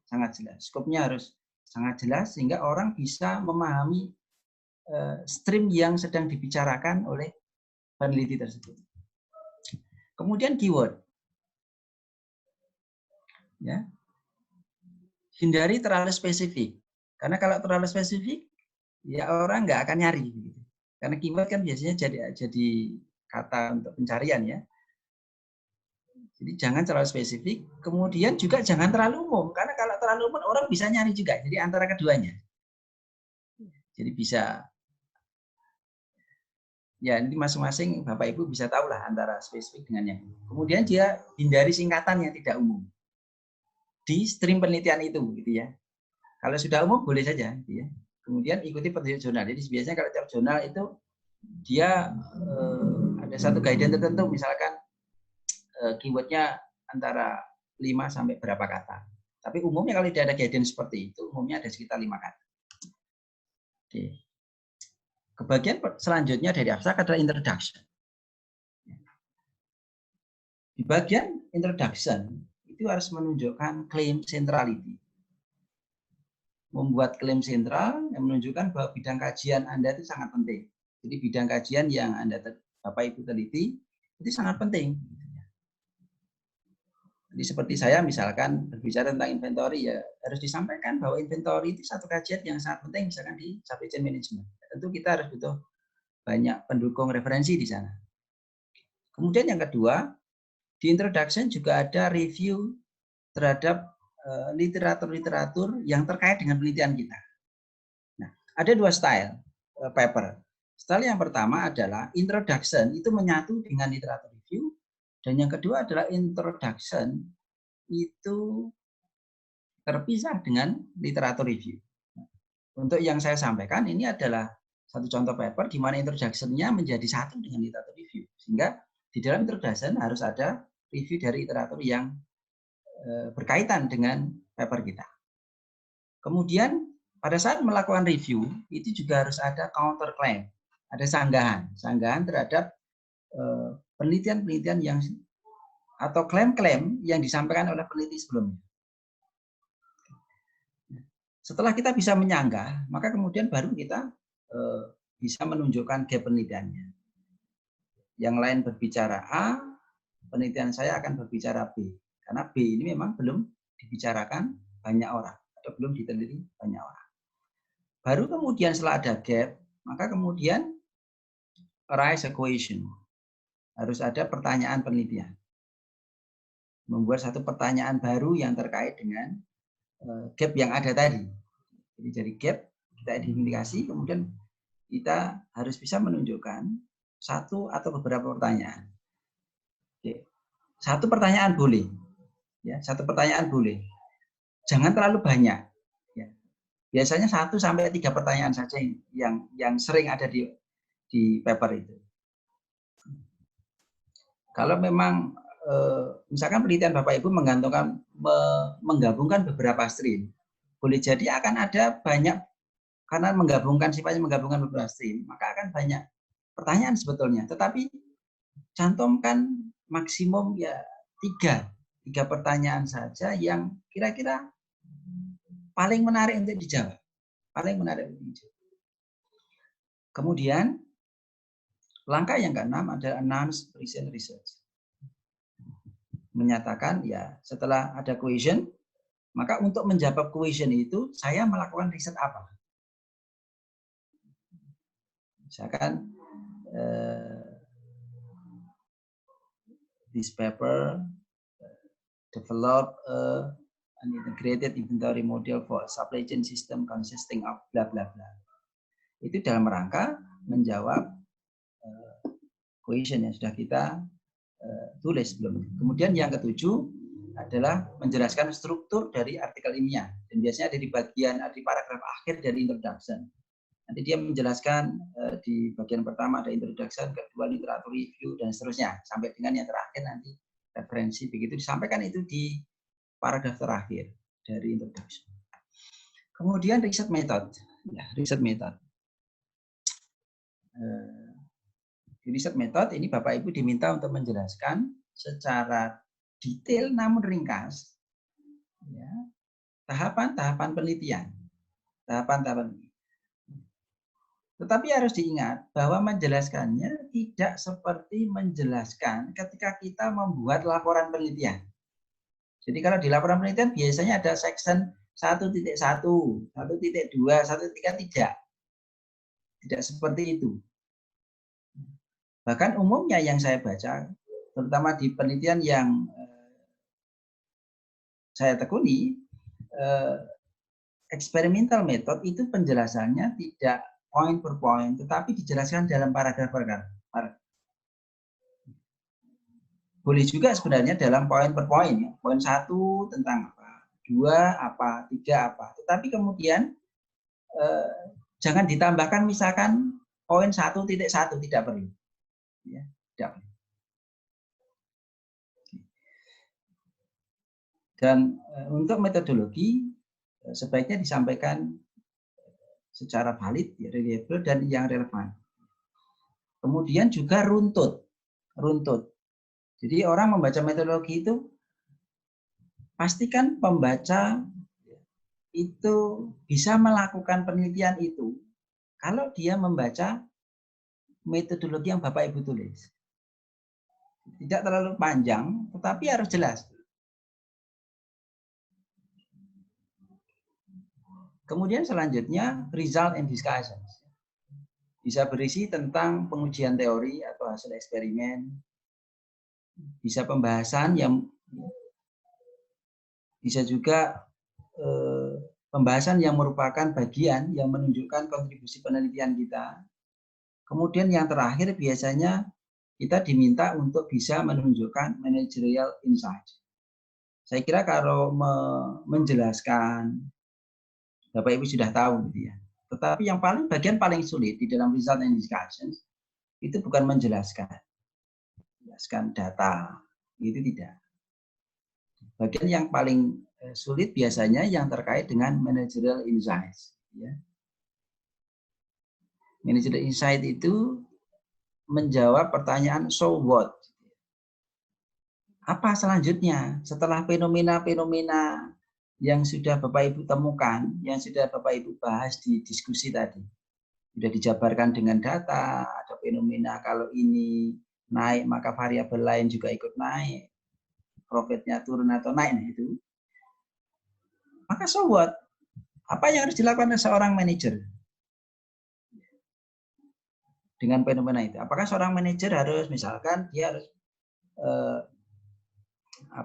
Speaker 2: sangat jelas. Skopnya harus sangat jelas sehingga orang bisa memahami stream yang sedang dibicarakan oleh peneliti tersebut. Kemudian keyword, ya, hindari terlalu spesifik. Karena kalau terlalu spesifik, ya orang nggak akan nyari. Karena keyword kan biasanya jadi kata untuk pencarian ya. Jadi jangan terlalu spesifik. Kemudian juga jangan terlalu umum. Karena kalau terlalu umum orang bisa nyari juga. Jadi antara keduanya. Jadi bisa, ya ini masing-masing Bapak Ibu bisa tahu lah antara spesifik dengan yang umum. Kemudian dia hindari singkatan yang tidak umum di stream penelitian itu, gitu ya. Kalau sudah umum boleh saja, gitu ya. Kemudian ikuti petunjuk jurnal. Jadi biasanya kalau tiap jurnal itu dia ada satu guidance tertentu, misalkan keywordnya antara 5 sampai berapa kata. Tapi umumnya kalau tidak ada guidance seperti itu, umumnya ada sekitar 5 kata. Oke. Kebagian selanjutnya dari abstrak adalah introduction. Di bagian introduction itu harus menunjukkan claim centrality. membuat klaim sentral yang menunjukkan bahwa bidang kajian Anda itu sangat penting. Jadi bidang kajian yang Bapak Ibu teliti itu sangat penting. Jadi seperti saya misalkan berbicara tentang inventory, ya harus disampaikan bahwa inventory itu satu kajian yang sangat penting misalkan di supply chain management. Tentu kita harus butuh banyak pendukung referensi di sana. Kemudian yang kedua, di introduction juga ada review terhadap literatur-literatur yang terkait dengan penelitian kita. Nah, ada dua style paper. Style yang pertama adalah introduction, itu menyatu dengan literatur review. Dan yang kedua adalah introduction, itu terpisah dengan literatur review. Untuk yang saya sampaikan, ini adalah satu contoh paper di mana introduction-nya menjadi satu dengan literatur review. Sehingga di dalam introduction harus ada review dari literatur yang berkaitan dengan paper kita. Kemudian pada saat melakukan review, itu juga harus ada counter claim, ada sanggahan terhadap penelitian-penelitian yang atau klaim-klaim yang disampaikan oleh peneliti sebelumnya. Setelah kita bisa menyanggah, maka kemudian baru kita bisa menunjukkan gap penelitiannya. Yang lain berbicara A, penelitian saya akan berbicara B. Karena B ini memang belum dibicarakan banyak orang, atau belum diteliti banyak orang. Baru kemudian setelah ada gap, maka kemudian arise a question. Harus ada pertanyaan penelitian. Membuat satu pertanyaan baru yang terkait dengan gap yang ada tadi. Jadi dari gap kita identifikasi, kemudian kita harus bisa menunjukkan satu atau beberapa pertanyaan. Oke. Satu pertanyaan boleh, ya, satu pertanyaan boleh. Jangan terlalu banyak. Ya. Biasanya 1 sampai 3 pertanyaan saja yang sering ada di paper itu. Kalau memang misalkan penelitian Bapak Ibu menggabungkan beberapa stream, boleh jadi akan ada banyak, karena sifatnya menggabungkan beberapa stream, maka akan banyak pertanyaan sebetulnya. Tetapi cantumkan maksimum ya 3 pertanyaan saja yang kira-kira paling menarik untuk dijawab. Paling menarik untuk dijawab. Kemudian langkah yang ke-6 adalah announce recent research. Menyatakan ya setelah ada question, maka untuk menjawab question itu saya melakukan riset apa. Misalkan this paper develop an integrated inventory model for supply chain system consisting of bla bla bla. Itu dalam rangka menjawab question yang sudah kita tulis sebelumnya. Kemudian yang ketujuh adalah menjelaskan struktur dari artikel ilmiah, dan biasanya ada di paragraf akhir dari introduction. Nanti dia menjelaskan di bagian pertama ada introduction, kedua literatur review dan seterusnya sampai dengan yang terakhir nanti referensi, begitu disampaikan itu di paragraf terakhir dari introduction. Kemudian riset method, ya, riset method. Di riset method ini Bapak Ibu diminta untuk menjelaskan secara detail namun ringkas ya, tahapan-tahapan penelitian. Tetapi harus diingat bahwa menjelaskannya tidak seperti menjelaskan ketika kita membuat laporan penelitian. Jadi kalau di laporan penelitian biasanya ada section 1.1, 1.2, 1.3, tidak seperti itu. Bahkan umumnya yang saya baca, terutama di penelitian yang saya tekuni, experimental method itu penjelasannya tidak poin per poin, tetapi dijelaskan dalam paragraf-paragraf. Boleh juga sebenarnya dalam poin per poin, ya. Poin 1 tentang apa, 2 apa, 3 apa. Tetapi kemudian jangan ditambahkan misalkan poin 1.1, tidak perlu. Ya, tidak perlu. Dan untuk metodologi sebaiknya disampaikan secara valid, reliable, dan yang relevan. Kemudian juga runtut. Jadi orang membaca metodologi itu pastikan pembaca itu bisa melakukan penelitian itu kalau dia membaca metodologi yang Bapak Ibu tulis. Tidak terlalu panjang, tetapi harus jelas. Kemudian selanjutnya, result and discussions. Bisa berisi tentang pengujian teori atau hasil eksperimen. Bisa pembahasan yang bisa juga pembahasan yang merupakan bagian yang menunjukkan kontribusi penelitian kita. Kemudian yang terakhir biasanya kita diminta untuk bisa menunjukkan managerial insight. Saya kira kalau menjelaskan, Bapak Ibu sudah tahu gitu ya. Tetapi yang bagian paling sulit di dalam result and discussions itu bukan menjelaskan data, itu tidak. Bagian yang paling sulit biasanya yang terkait dengan managerial insights. Ya. Managerial insight itu menjawab pertanyaan so what? Apa selanjutnya setelah fenomena-fenomena yang sudah Bapak Ibu temukan, yang sudah Bapak Ibu bahas di diskusi tadi? Sudah dijabarkan dengan data, ada fenomena kalau ini naik maka variabel lain juga ikut naik, profitnya turun atau naik, nah itu. Maka so what? Apa yang harus dilakukan oleh seorang manajer dengan fenomena itu? Apakah seorang manajer harus misalkan dia harus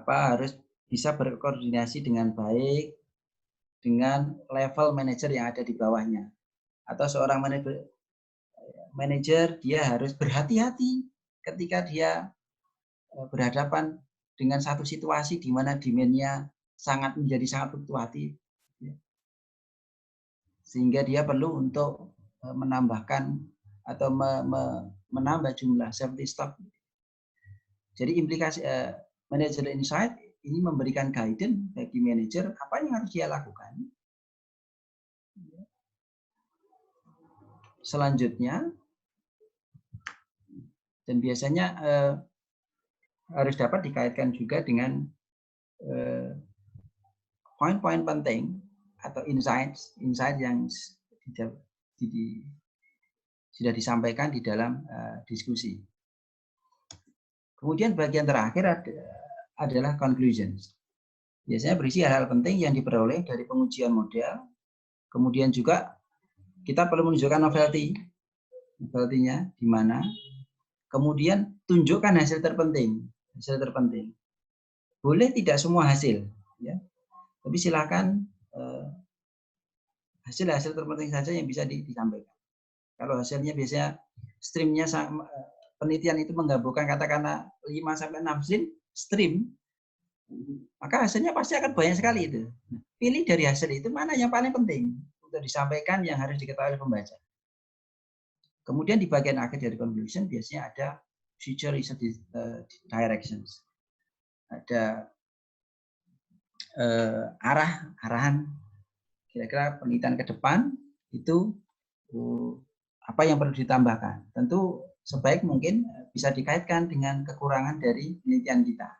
Speaker 2: harus bisa berkoordinasi dengan baik dengan level manajer yang ada di bawahnya, atau seorang manajer dia harus berhati-hati ketika dia berhadapan dengan satu situasi di mana demand-nya menjadi sangat fluktuatif, sehingga dia perlu untuk menambahkan atau menambah jumlah safety stock. Jadi implikasi managerial insight ini memberikan guidance bagi manajer apa yang harus dia lakukan. Selanjutnya, dan biasanya harus dapat dikaitkan juga dengan poin-poin penting atau insight yang sudah disampaikan di dalam diskusi. Kemudian bagian terakhir adalah conclusions. Biasanya berisi hal-hal penting yang diperoleh dari pengujian model. Kemudian juga kita perlu menunjukkan novelty-nya di mana. Kemudian tunjukkan hasil terpenting. Boleh tidak semua hasil, ya. Tapi silakan hasil-hasil terpenting saja yang bisa disampaikan. Kalau hasilnya biasanya streamnya penelitian itu menggabungkan katakanlah 5-6 stream, maka hasilnya pasti akan banyak sekali itu. Pilih dari hasil itu mana yang paling penting untuk disampaikan yang harus diketahui oleh pembaca. Kemudian di bagian akhir dari conclusion biasanya ada future research directions. Ada arahan kira-kira penelitian ke depan itu apa yang perlu ditambahkan. Tentu sebaik mungkin bisa dikaitkan dengan kekurangan dari penelitian kita.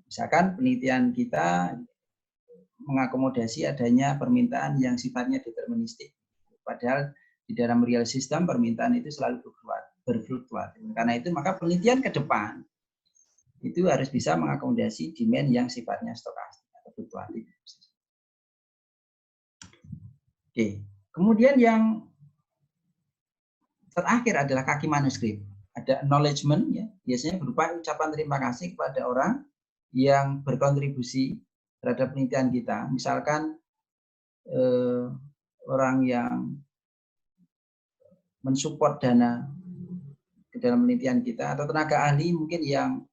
Speaker 2: Misalkan penelitian kita mengakomodasi adanya permintaan yang sifatnya deterministik. Padahal di dalam real system permintaan itu selalu berfluktuatif. Karena itu maka penelitian ke depan itu harus bisa mengakomodasi demand yang sifatnya stokastik atau fluktuatif. Oke. Kemudian yang terakhir adalah kaki manuskrip. Ada acknowledgement, ya, biasanya berupa ucapan terima kasih kepada orang yang berkontribusi terhadap penelitian kita. Misalkan orang yang mensupport dana ke dalam penelitian kita, atau tenaga ahli mungkin yang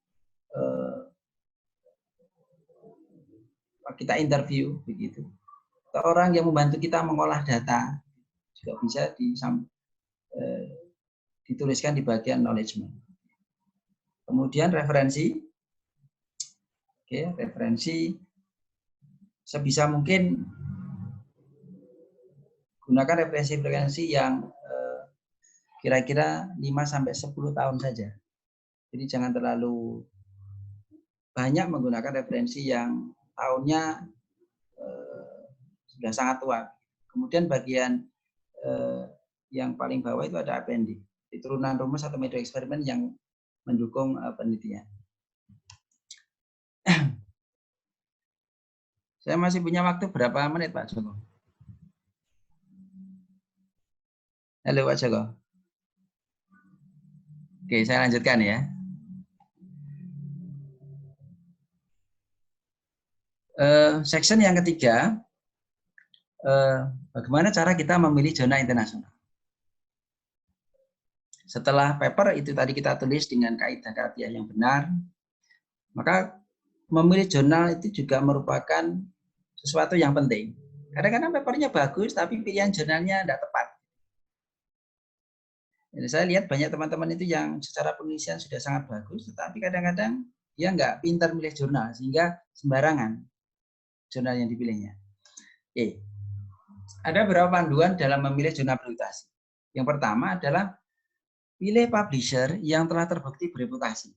Speaker 2: kita interview begitu. Atau orang yang membantu kita mengolah data juga bisa dituliskan di bagian acknowledgement. Kemudian referensi. Oke, referensi sebisa mungkin gunakan referensi yang kira-kira 5-10 tahun saja. Jadi jangan terlalu banyak menggunakan referensi yang tahunnya sudah sangat tua. Kemudian bagian yang paling bawah itu ada appendix, turunan rumus atau metode eksperimen yang mendukung penelitian. Saya masih punya waktu berapa menit, Pak Joko? Halo, Pak Joko. Oke, saya lanjutkan ya. Section yang ketiga, bagaimana cara kita memilih jurnal internasional. Setelah paper itu tadi kita tulis dengan kaidah-kaidah yang benar, maka memilih jurnal itu juga merupakan sesuatu yang penting. Kadang-kadang papernya bagus, tapi pilihan jurnalnya tidak tepat. Jadi saya lihat banyak teman-teman itu yang secara penulisan sudah sangat bagus, tetapi kadang-kadang dia nggak pintar milih jurnal, sehingga sembarangan jurnal yang dipilihnya. Oke. Ada beberapa panduan dalam memilih jurnal publikasi. Yang pertama adalah pilih publisher yang telah terbukti bereputasi.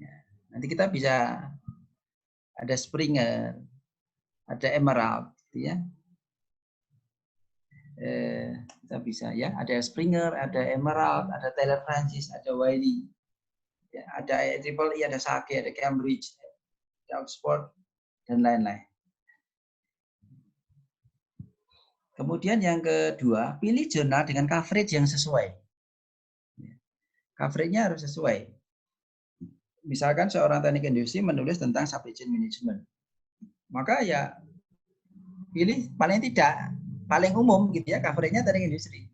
Speaker 2: Ya, nanti kita bisa ada Springer, ada Emerald, gitu ya. Kita bisa ya, ada Springer, ada Emerald, ada Taylor Francis, ada Wiley, ya, ada IEEE, ada Sake, ada Cambridge, ada Oxford, dan lain-lain. Kemudian yang kedua, pilih jurnal dengan coverage yang sesuai. Coverage-nya harus sesuai. Misalkan seorang teknik industri menulis tentang supply chain management, maka ya pilih paling tidak paling umum gitu ya, coverage-nya teknik industri.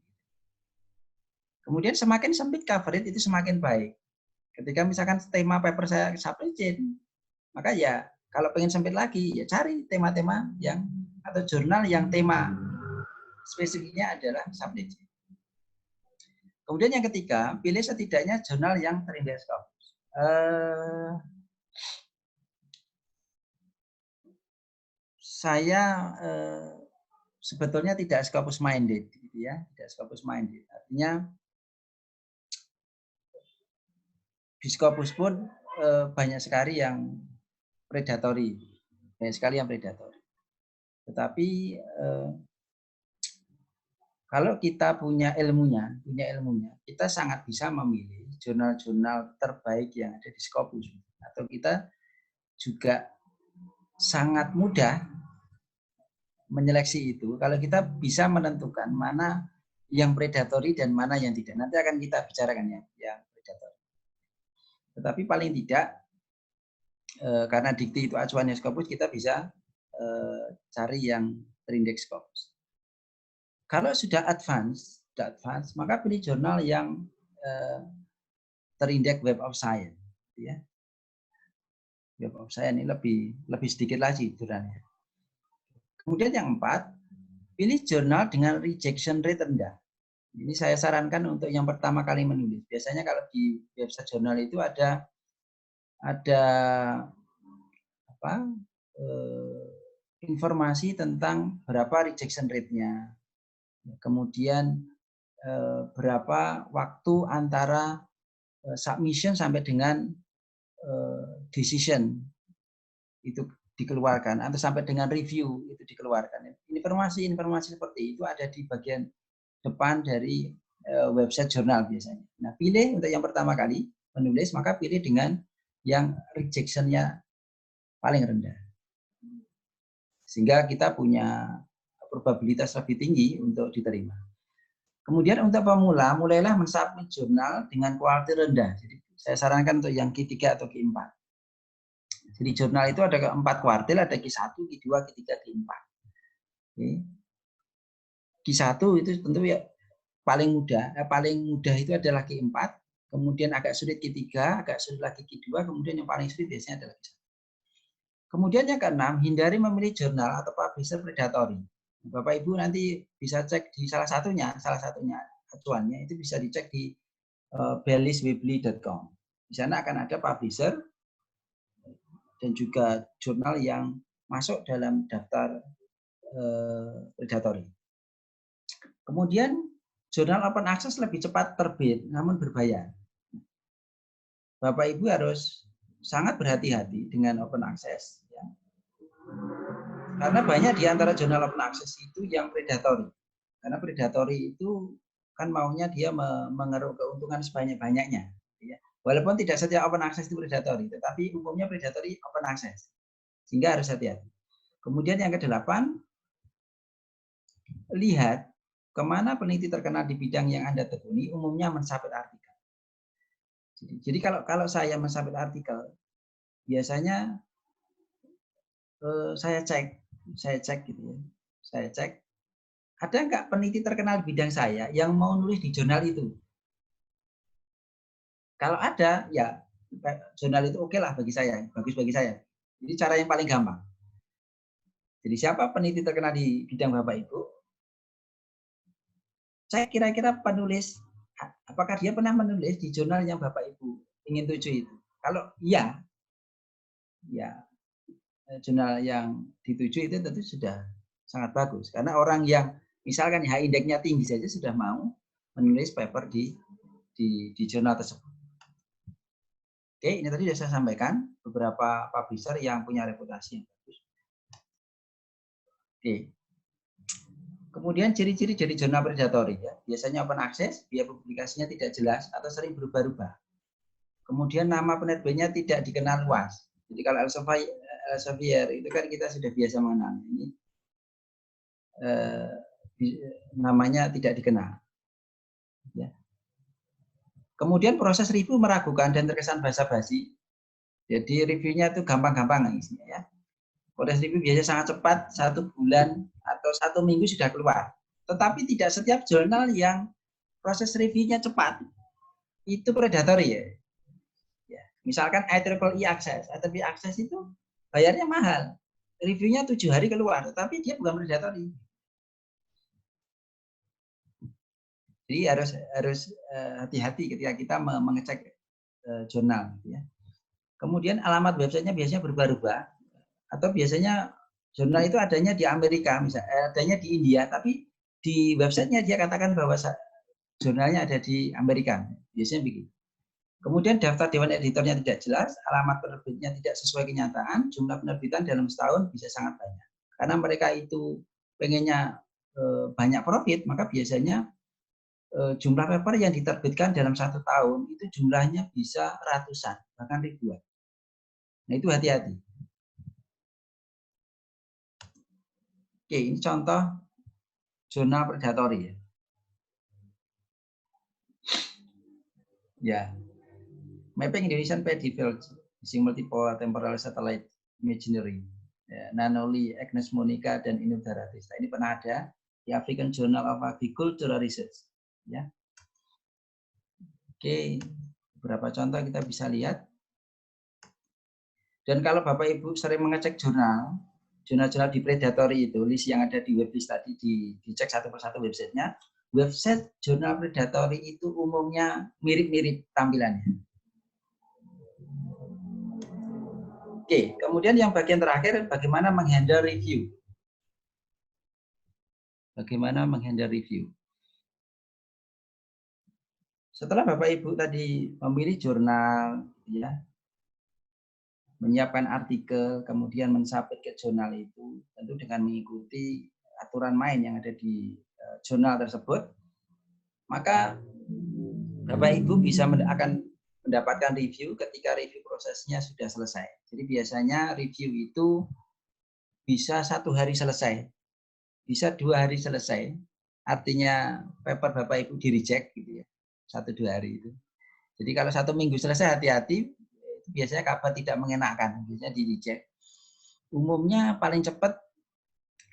Speaker 2: Kemudian semakin sempit coverage itu semakin baik. Ketika misalkan tema paper saya supply chain, maka ya kalau pengen sempit lagi ya cari tema-tema yang atau jurnal yang tema spesifiknya adalah supply chain. Kemudian yang ketiga, pilih setidaknya jurnal yang terindeks Scopus. Saya sebetulnya tidak Scopus minded, gitu ya, tidak Scopus minded. Artinya di Scopus pun banyak sekali yang predatory, banyak sekali yang predatory. Tetapi kalau kita punya ilmunya, kita sangat bisa memilih jurnal-jurnal terbaik yang ada di Scopus. Atau kita juga sangat mudah menyeleksi itu kalau kita bisa menentukan mana yang predatory dan mana yang tidak. Nanti akan kita bicarakan yang predatory. Tetapi paling tidak, karena dikti itu acuannya Scopus, kita bisa cari yang terindeks Scopus. Kalau sudah advance, maka pilih jurnal yang terindeks Web of Science, ya. Web of Science ini lebih sedikit lagi jurnalnya. Kemudian yang 4, pilih jurnal dengan rejection rate rendah. Ini saya sarankan untuk yang pertama kali menulis. Biasanya kalau di website jurnal itu ada informasi tentang berapa rejection rate-nya. Kemudian berapa waktu antara submission sampai dengan decision itu dikeluarkan, atau sampai dengan review itu dikeluarkan. Informasi seperti itu ada di bagian depan dari website jurnal biasanya. Nah, pilih untuk yang pertama kali menulis, maka pilih dengan yang rejection-nya paling rendah. Sehingga kita punya probabilitas lebih tinggi untuk diterima. Kemudian untuk pemula, mulailah mensubmit jurnal dengan kualitas rendah. Jadi saya sarankan untuk yang Q3 atau Q4. Jadi jurnal itu ada 4 kuartil, ada Q1, Q2, Q3, Q4. Q1 itu tentu ya paling mudah itu adalah Q4, kemudian agak sulit Q3, agak sulit lagi Q2, kemudian yang paling sulit biasanya adalah Q1. Kemudian yang keenam, hindari memilih jurnal atau publisher predatory. Bapak Ibu nanti bisa cek di salah satunya acuannya itu bisa dicek di bellisweebly.com. Di sana akan ada publisher dan juga jurnal yang masuk dalam daftar predatory. Kemudian jurnal open access lebih cepat terbit namun berbayar. Bapak Ibu harus sangat berhati-hati dengan open access. Ya. Karena banyak di antara jurnal open access itu yang predatory. Karena predatory itu kan maunya dia mengeruk keuntungan sebanyak-banyaknya. Ya. Walaupun tidak setiap open access itu predatory, tetapi umumnya predatory open access. Sehingga harus hati-hati. Kemudian yang kedelapan, lihat kemana peneliti terkenal di bidang yang Anda tekuni umumnya mensubmit artikel. Jadi kalau saya mensubmit artikel, biasanya saya cek gitu ya. Saya cek, ada nggak peneliti terkenal di bidang saya yang mau nulis di jurnal itu? Kalau ada, ya jurnal itu oke lah bagi saya, bagus bagi saya. Jadi cara yang paling gampang. Jadi siapa peneliti terkenal di bidang Bapak Ibu? Saya kira-kira penulis, apakah dia pernah menulis di jurnal yang Bapak Ibu ingin tuju itu? Kalau iya, ya jurnal yang dituju itu tentu sudah sangat bagus. Karena orang yang misalkan H-indeksnya tinggi saja sudah mau menulis paper di jurnal tersebut. Oke, ini tadi sudah saya sampaikan beberapa publisher yang punya reputasi yang bagus. Oke. Kemudian ciri-ciri dari jurnal predatory ya. Biasanya open access, biaya publikasinya tidak jelas atau sering berubah-ubah. Kemudian nama penerbitnya tidak dikenal luas. Jadi kalau Elsevier itu kan kita sudah biasa mengenal. Ini namanya tidak dikenal. Ya. Kemudian proses review meragukan dan terkesan basa-basi. Jadi reviewnya itu gampang-gampang isinya ya. Proses review biasanya sangat cepat, 1 bulan atau 1 minggu sudah keluar. Tetapi tidak setiap jurnal yang proses reviewnya cepat itu predatory ya. Ya. Misalkan IEEE Access, IEEE Access itu bayarnya mahal, reviewnya 7 hari keluar, tetapi dia bukan predatory. Jadi harus hati-hati ketika kita mengecek jurnal. Ya. Kemudian alamat websitenya biasanya berubah-ubah. Atau biasanya jurnal itu adanya di Amerika, misalnya adanya di India, tapi di websitenya dia katakan bahwa jurnalnya ada di Amerika. Biasanya begitu. Kemudian daftar dewan editornya tidak jelas, alamat penerbitnya tidak sesuai kenyataan, jumlah penerbitan dalam setahun bisa sangat banyak. Karena mereka itu pengennya banyak profit, maka biasanya jumlah paper yang diterbitkan dalam 1 tahun itu jumlahnya bisa ratusan, bahkan ribuan. Nah itu hati-hati. Oke, ini contoh jurnal predatory ya. Ya. Mapping Indonesian Paddy Fields using multiple temporal satellite imagery. Ya, Nanoli, Agnes Monica dan Inudara Tista. Ini pernah ada di African Journal of Agricultural Research. Ya. Oke, beberapa contoh kita bisa lihat. Dan kalau Bapak Ibu sering mengecek jurnal-jurnal di predatory itu, list yang ada di weblist tadi dicek satu persatu websitenya. Website jurnal predatory itu umumnya mirip-mirip tampilannya. Oke, kemudian yang bagian terakhir, bagaimana menghandle review. Bagaimana menghandle review. Setelah Bapak Ibu tadi memilih jurnal, ya, menyiapkan artikel, kemudian mensubmit ke jurnal itu, tentu dengan mengikuti aturan main yang ada di jurnal tersebut, maka Bapak Ibu akan mendapatkan review ketika review prosesnya sudah selesai. Jadi biasanya review itu bisa 1 hari selesai, bisa 2 hari selesai. Artinya paper Bapak Ibu di-reject gitu ya, 1-2 hari itu. Jadi kalau 1 minggu selesai, hati-hati, biasanya kabar tidak mengenakan, biasanya di-reject. Umumnya paling cepat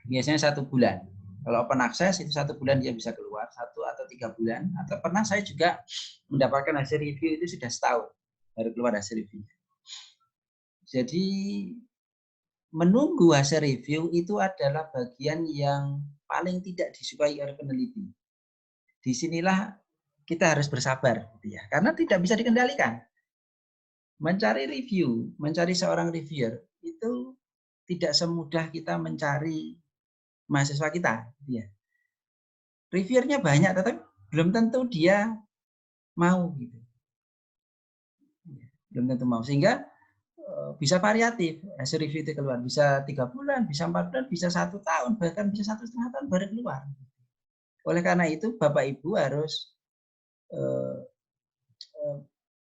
Speaker 2: biasanya 1 bulan. Kalau open access itu 1 bulan dia bisa keluar, 1 atau 3 bulan. Atau pernah saya juga mendapatkan hasil review itu sudah setahun baru keluar hasil review. Jadi menunggu hasil review itu adalah bagian yang paling tidak disukai oleh peneliti. Disinilah kita harus bersabar, ya, karena tidak bisa dikendalikan. Mencari review, mencari seorang reviewer itu tidak semudah kita mencari mahasiswa kita. Ya. Reviewernya banyak, tetapi belum tentu dia mau. Gitu. Belum tentu mau. Sehingga bisa variatif hasil review itu keluar, bisa 3 bulan, bisa 4 bulan, bisa 1 tahun, bahkan bisa 1,5 tahun baru keluar. Oleh karena itu Bapak Ibu harus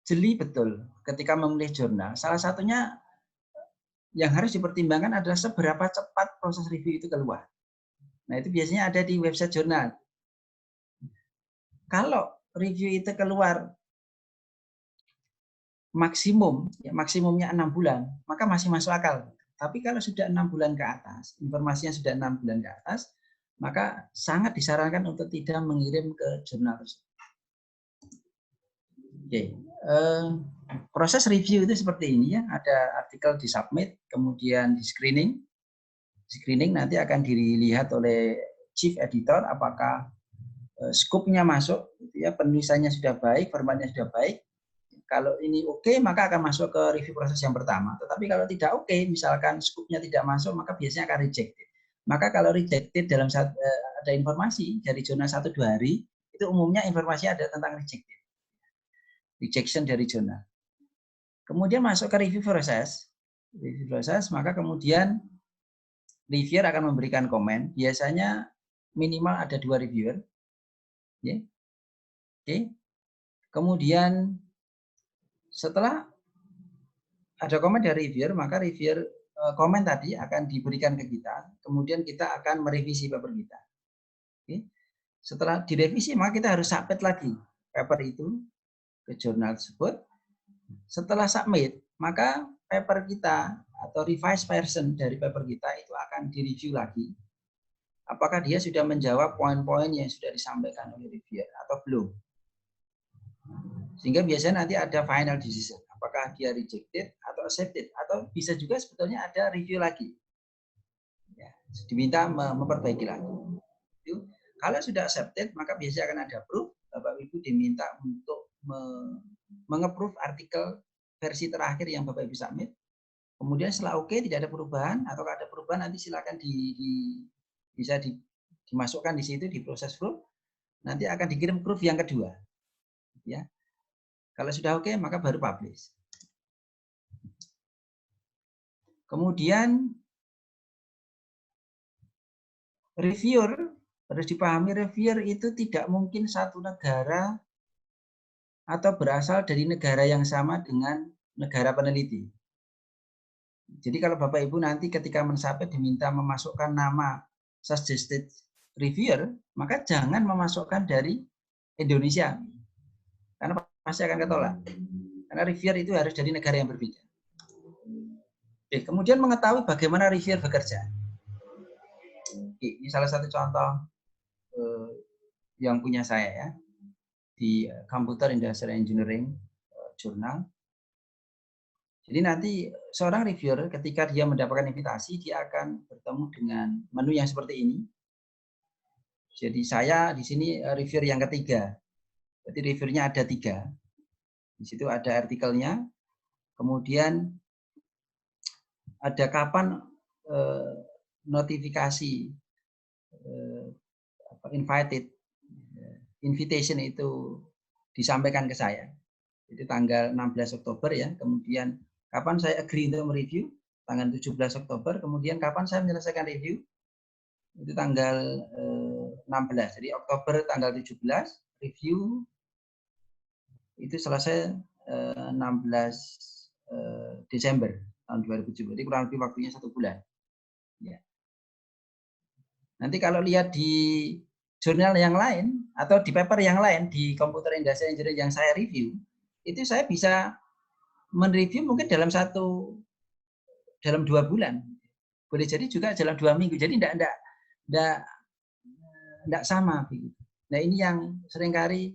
Speaker 2: jeli betul ketika memilih jurnal. Salah satunya yang harus dipertimbangkan adalah seberapa cepat proses review itu keluar. Nah, itu biasanya ada di website jurnal. Kalau review itu keluar maksimum, ya maksimumnya 6 bulan, maka masih masuk akal. Tapi kalau sudah 6 bulan ke atas, informasinya sudah 6 bulan ke atas, maka sangat disarankan untuk tidak mengirim ke jurnal tersebut. Oke, proses review itu seperti ini ya, ada artikel di submit, kemudian di screening. Screening nanti akan dilihat oleh chief editor apakah scope-nya masuk, ya penulisannya sudah baik, formatnya sudah baik. Kalau ini oke, maka akan masuk ke review proses yang pertama. Tetapi kalau tidak oke, misalkan scope-nya tidak masuk, maka biasanya akan rejected. Maka kalau rejected dalam ada informasi dari jurnal 1-2 hari, itu umumnya informasi ada tentang rejected. Rejection dari jurnal. Kemudian masuk ke review proses. Review proses, maka kemudian reviewer akan memberikan komen. Biasanya minimal ada 2 reviewer. Ya. Oke. Kemudian setelah ada komen dari reviewer, maka reviewer komen tadi akan diberikan ke kita. Kemudian kita akan merevisi paper kita. Oke. Setelah direvisi, maka kita harus submit lagi paper itu ke jurnal tersebut. Setelah submit, maka paper kita atau revised version dari paper kita itu akan direview lagi. Apakah dia sudah menjawab poin-poin yang sudah disampaikan oleh reviewer atau belum. Sehingga biasanya nanti ada final decision. Apakah dia rejected atau accepted. Atau bisa juga sebetulnya ada review lagi. Ya, diminta memperbaiki lagi. Itu, kalau sudah accepted, maka biasanya akan ada proof. Bapak Ibu diminta untuk menge-approve artikel versi terakhir yang Bapak Ibu submit. Kemudian setelah oke, tidak ada perubahan. Atau ada perubahan, nanti silakan bisa dimasukkan di situ, di proses proof. Nanti akan dikirim proof yang kedua. Ya. Kalau sudah oke, maka baru publish. Kemudian reviewer, harus dipahami reviewer itu tidak mungkin satu negara atau berasal dari negara yang sama dengan negara peneliti. Jadi kalau Bapak Ibu nanti ketika mensubmit diminta memasukkan nama suggested reviewer, maka jangan memasukkan dari Indonesia. Karena pasti akan ketolak. Karena reviewer itu harus dari negara yang berbeda. Oke, kemudian mengetahui bagaimana reviewer bekerja. Oke, ini salah satu contoh yang punya saya ya di Computer Industrial Engineering Journal. Jadi nanti seorang reviewer ketika dia mendapatkan invitasi dia akan bertemu dengan menu yang seperti ini. Jadi saya di sini reviewer yang ketiga. Jadi reviewernya ada 3. Di situ ada artikelnya. Kemudian ada kapan notifikasi invitation itu disampaikan ke saya. Jadi tanggal 16 Oktober ya. Kemudian kapan saya agree untuk mereview? Tanggal 17 Oktober. Kemudian kapan saya menyelesaikan review? Itu tanggal 16. Jadi Oktober tanggal 17, review itu selesai 16 Desember tahun 2007. Jadi kurang lebih waktunya 1 bulan. Ya. Nanti kalau lihat di jurnal yang lain atau di paper yang lain di Computer Industrial Engineering yang saya review, itu saya bisa mereview mungkin dalam 2 bulan. Boleh jadi juga dalam 2 minggu. Jadi tidak sama begitu. Nah, ini yang seringkali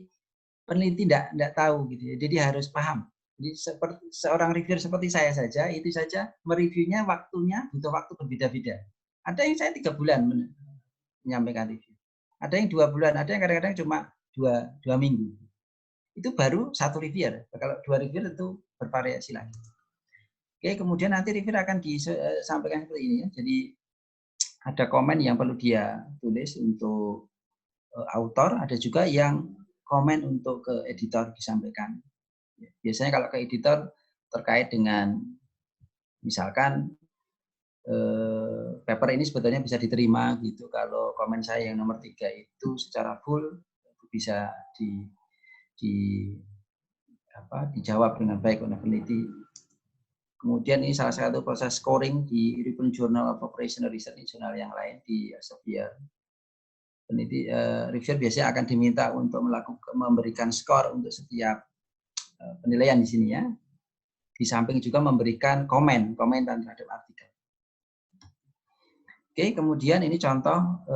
Speaker 2: peneliti tidak tahu gitu ya. Jadi harus paham. Jadi seperti seorang reviewer seperti saya saja, itu saja mereviewnya waktunya butuh waktu berbeda-beda. Ada yang saya 3 bulan menyampaikan review. Ada yang 2 bulan, ada yang kadang-kadang cuma 2 minggu. Itu baru 1 reviewer. Kalau 2 reviewer itu bervariasi lagi. Oke, kemudian nanti reviewer akan disampaikan seperti ini ya. Jadi ada komen yang perlu dia tulis untuk author, ada juga yang komen untuk ke editor disampaikan. Biasanya kalau ke editor terkait dengan Misalkan paper ini sebetulnya bisa diterima gitu kalau komen saya yang nomor 3 itu secara full bisa dijawab dengan baik oleh peneliti. Kemudian ini salah satu proses scoring di European Journal of Operational Research, jurnal yang lain di Elsevier. Peneliti reviewer biasanya akan diminta untuk memberikan skor untuk setiap penilaian di sini ya. Di samping juga memberikan komentar terhadap artikel. Oke, kemudian ini contoh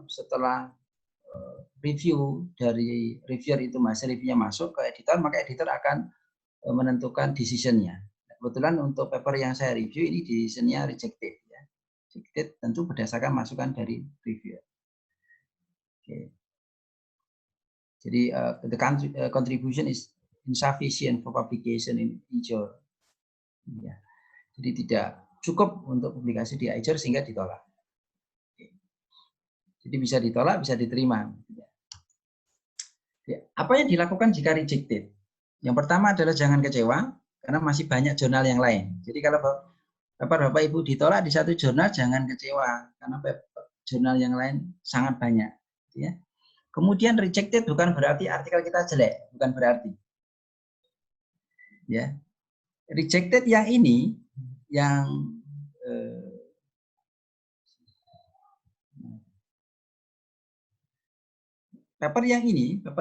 Speaker 2: setelah review dari reviewer itu hasil reviewnya masuk ke editor, maka editor akan menentukan decision-nya. Kebetulan untuk paper yang saya review ini decision-nya rejected ya. Rejected tentu berdasarkan masukan dari reviewer. Oke. Jadi the contribution is insufficient for publication in Nature. Ya. Jadi tidak cukup untuk publikasi di Nature sehingga ditolak. Oke. Jadi bisa ditolak, bisa diterima. Ya. Apa yang dilakukan jika rejected? Yang pertama adalah jangan kecewa karena masih banyak jurnal yang lain. Jadi kalau Bapak Ibu ditolak di satu jurnal jangan kecewa karena jurnal yang lain sangat banyak. Ya. Kemudian rejected bukan berarti artikel kita jelek, bukan berarti. Ya. Rejected yang ini yang paper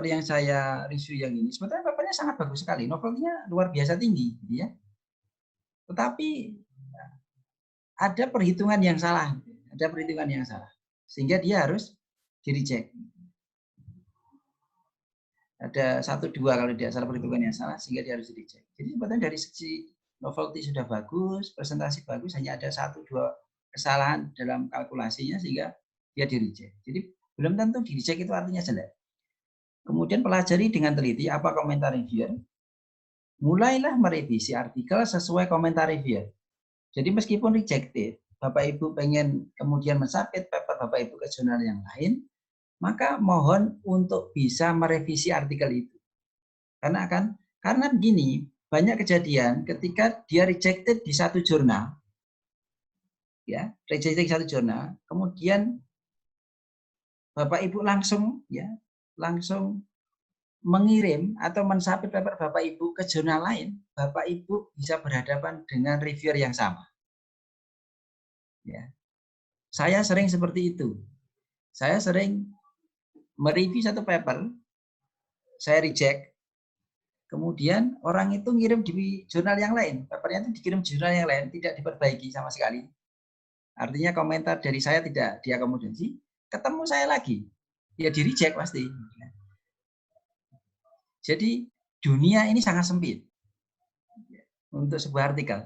Speaker 2: yang saya review yang ini, sebetulnya papernya sangat bagus sekali, novelnya luar biasa tinggi, ya. Tetapi ada perhitungan yang salah, sehingga dia harus di-reject. Ada 1-2 kalau dia salah perhitungan yang salah, sehingga dia harus di-reject. Jadi sebetulnya dari segi novelty sudah bagus, presentasi bagus, hanya ada 1-2 kesalahan dalam kalkulasinya sehingga dia di-reject. Jadi belum tentu di-reject itu artinya jelek. Kemudian pelajari dengan teliti apa komentar reviewer. Mulailah merevisi artikel sesuai komentar reviewer. Jadi meskipun rejected, Bapak Ibu pengen kemudian mensubmit paper Bapak Ibu ke jurnal yang lain, maka mohon untuk bisa merevisi artikel itu. Karena begini, banyak kejadian ketika dia rejected di satu jurnal, ya, rejected di satu jurnal, kemudian Bapak Ibu langsung mengirim atau mensubmit paper Bapak Ibu ke jurnal lain, Bapak Ibu bisa berhadapan dengan reviewer yang sama. Ya. Saya sering seperti itu. Saya sering mereview satu paper, saya reject, kemudian orang itu ngirim di jurnal yang lain, papernya itu dikirim di jurnal yang lain, tidak diperbaiki sama sekali. Artinya komentar dari saya tidak diakomodasi, ketemu saya lagi, ya di reject pasti. Jadi dunia ini sangat sempit untuk sebuah artikel.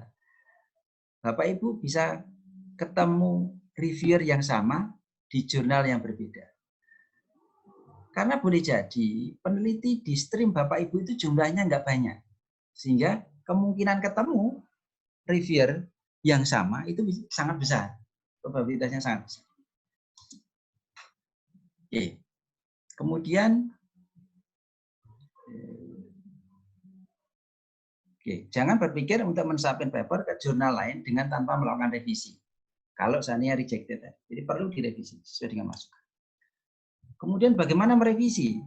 Speaker 2: Bapak Ibu bisa ketemu reviewer yang sama di jurnal yang berbeda. Karena boleh jadi peneliti di stream Bapak Ibu itu jumlahnya nggak banyak. Sehingga kemungkinan ketemu reviewer yang sama itu sangat besar. Probabilitasnya sangat besar. Oke. Kemudian jangan berpikir untuk mensubmit paper ke jurnal lain dengan tanpa melakukan revisi. Kalau seandainya rejected, jadi perlu direvisi sesuai dengan masukan. Kemudian bagaimana merevisi?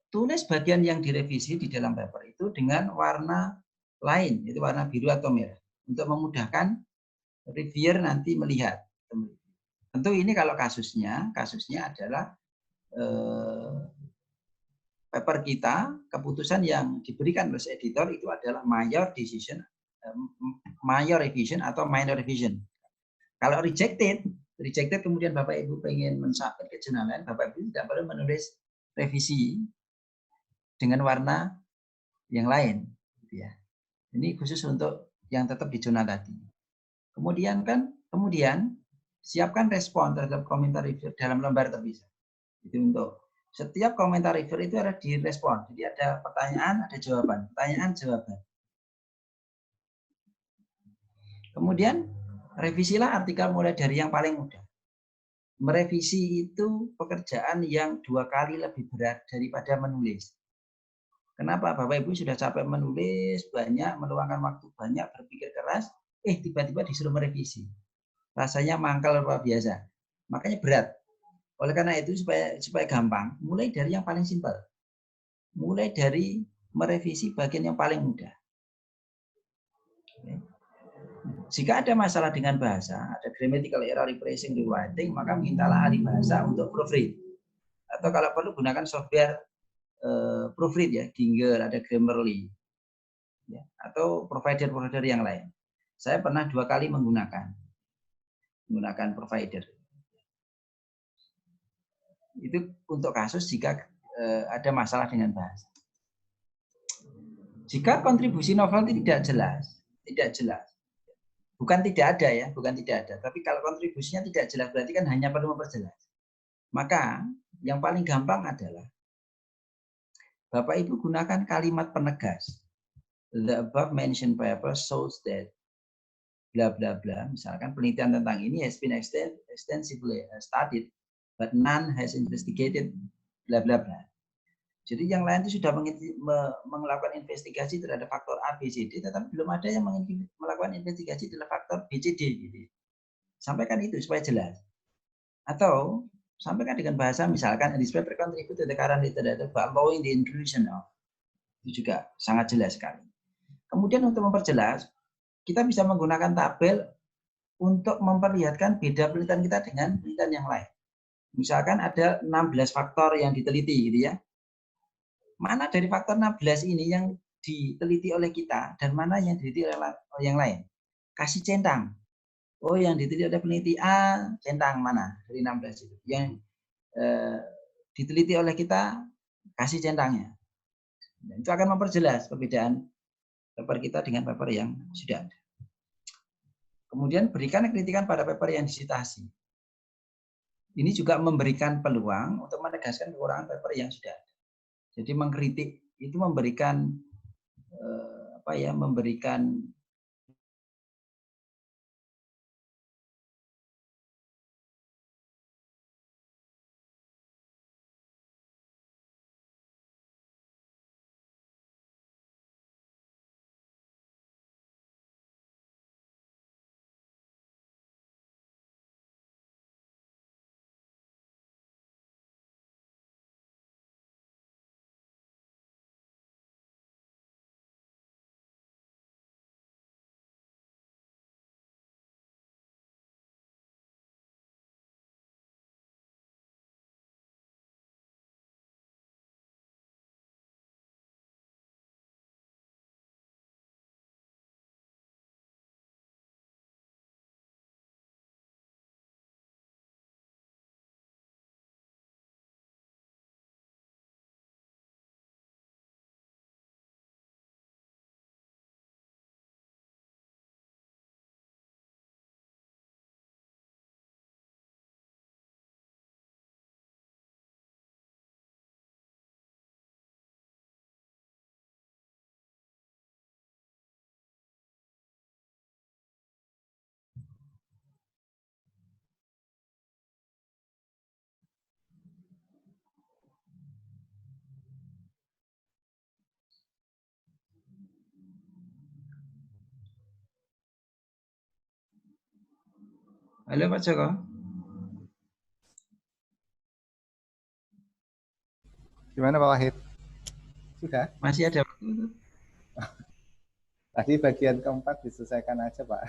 Speaker 2: Tulis bagian yang direvisi di dalam paper itu dengan warna lain, yaitu warna biru atau merah, untuk memudahkan reviewer nanti melihat. Tentu ini kalau kasusnya adalah paper kita, keputusan yang diberikan oleh editor itu adalah major revision atau minor revision. Kalau rejected kemudian Bapak Ibu pengen mensubmit ke jurnal lain, Bapak Ibu tidak perlu menulis revisi dengan warna yang lain. Ya. Ini khusus untuk yang tetap di jurnal tadi. Kemudian siapkan respon terhadap komentar reviewer dalam lembar terpisah. Itu untuk setiap komentar reviewer itu ada direspon. Jadi ada pertanyaan, ada jawaban. Pertanyaan, jawaban. Kemudian revisilah artikel mulai dari yang paling mudah. Merevisi itu pekerjaan yang 2 kali lebih berat daripada menulis. Kenapa? Bapak Ibu sudah capek menulis banyak, meluangkan waktu banyak, berpikir keras. tiba-tiba disuruh merevisi. Rasanya mangkal luar biasa. Makanya berat. Oleh karena itu supaya gampang, mulai dari yang paling simpel. Mulai dari merevisi bagian yang paling mudah. Jika ada masalah dengan bahasa, ada grammatical error, rephrasing, rewriting, maka mintalah ahli bahasa untuk proofread. Atau kalau perlu gunakan software proofread ya, Dinger, ada Grammarly, ya, atau provider-provider yang lain. Saya pernah 2 kali menggunakan provider. Itu untuk kasus jika ada masalah dengan bahasa. Jika kontribusi novel tidak jelas, bukan tidak ada ya, tapi kalau kontribusinya tidak jelas berarti kan hanya perlu memperjelas. Maka yang paling gampang adalah Bapak Ibu gunakan kalimat penegas. The above mentioned paper shows that bla bla bla. Misalkan penelitian tentang ini has been extensively studied, but none has investigated bla bla bla. Jadi yang lain itu sudah melakukan investigasi terhadap faktor A, B, C, D, tetapi belum ada yang melakukan investigasi terhadap faktor B, C, D. Gitu. Sampaikan itu supaya jelas. Atau sampaikan dengan bahasa misalkan this paper contribute to the current literature by allowing the inclusion of. Itu juga sangat jelas sekali. Kemudian untuk memperjelas, kita bisa menggunakan tabel untuk memperlihatkan beda penelitian kita dengan penelitian yang lain. Misalkan ada 16 faktor yang diteliti gitu ya. Mana dari faktor 16 ini yang diteliti oleh kita dan mana yang diteliti oleh yang lain? Kasih centang. Oh, yang diteliti oleh peneliti A, centang mana dari 16 itu? Yang diteliti oleh kita, kasih centangnya. Dan itu akan memperjelas perbedaan paper kita dengan paper yang sudah ada. Kemudian berikan kritikan pada paper yang disitasi. Ini juga memberikan peluang untuk menegaskan kekurangan paper yang sudah ada. Jadi mengkritik itu memberikan memberikan Halo Pak Joko.
Speaker 1: Gimana Pak Wahid? Sudah?
Speaker 2: Masih ada waktu?
Speaker 1: Tadi bagian keempat diselesaikan aja Pak.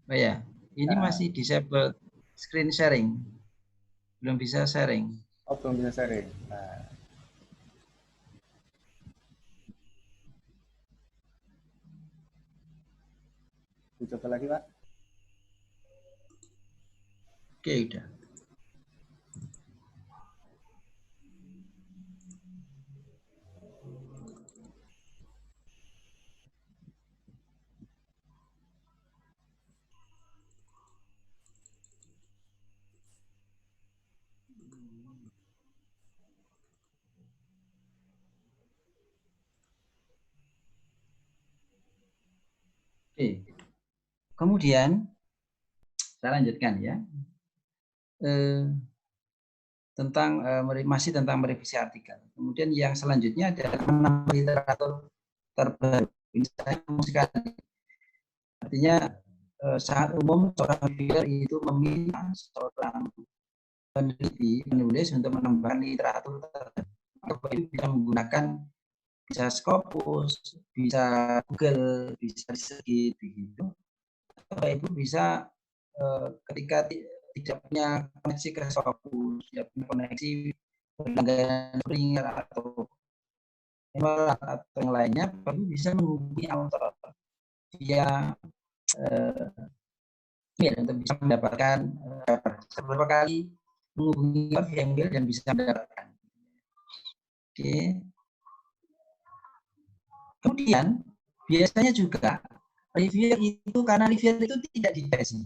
Speaker 2: Oh ya, ini masih disable screen sharing. Belum bisa sharing.
Speaker 1: Oh, belum bisa sharing. Nah. Coba lagi Pak.
Speaker 2: Oke, udah. Oke. Kemudian saya lanjutkan ya. Masih tentang merevisi artikel. Kemudian yang selanjutnya adalah menambah literatur terbaru. Ini saya sekali Artinya sangat umum seorang reviewer itu meminta seorang peneliti, penulis untuk menambahkan literatur tertentu. Itu bisa menggunakan bisa Scopus, bisa Google, bisa Researchgate begitu. Bapak Ibu bisa ketika tidak punya koneksi ke Scopus, tidak punya koneksi berlangganan Springer atau yang lainnya, Bapak Ibu bisa menghubungi author via email untuk bisa mendapatkan beberapa kali menghubungi via email dan bisa mendapatkan. Oke. Kemudian biasanya juga reviewer itu karena reviewer itu tidak dikasih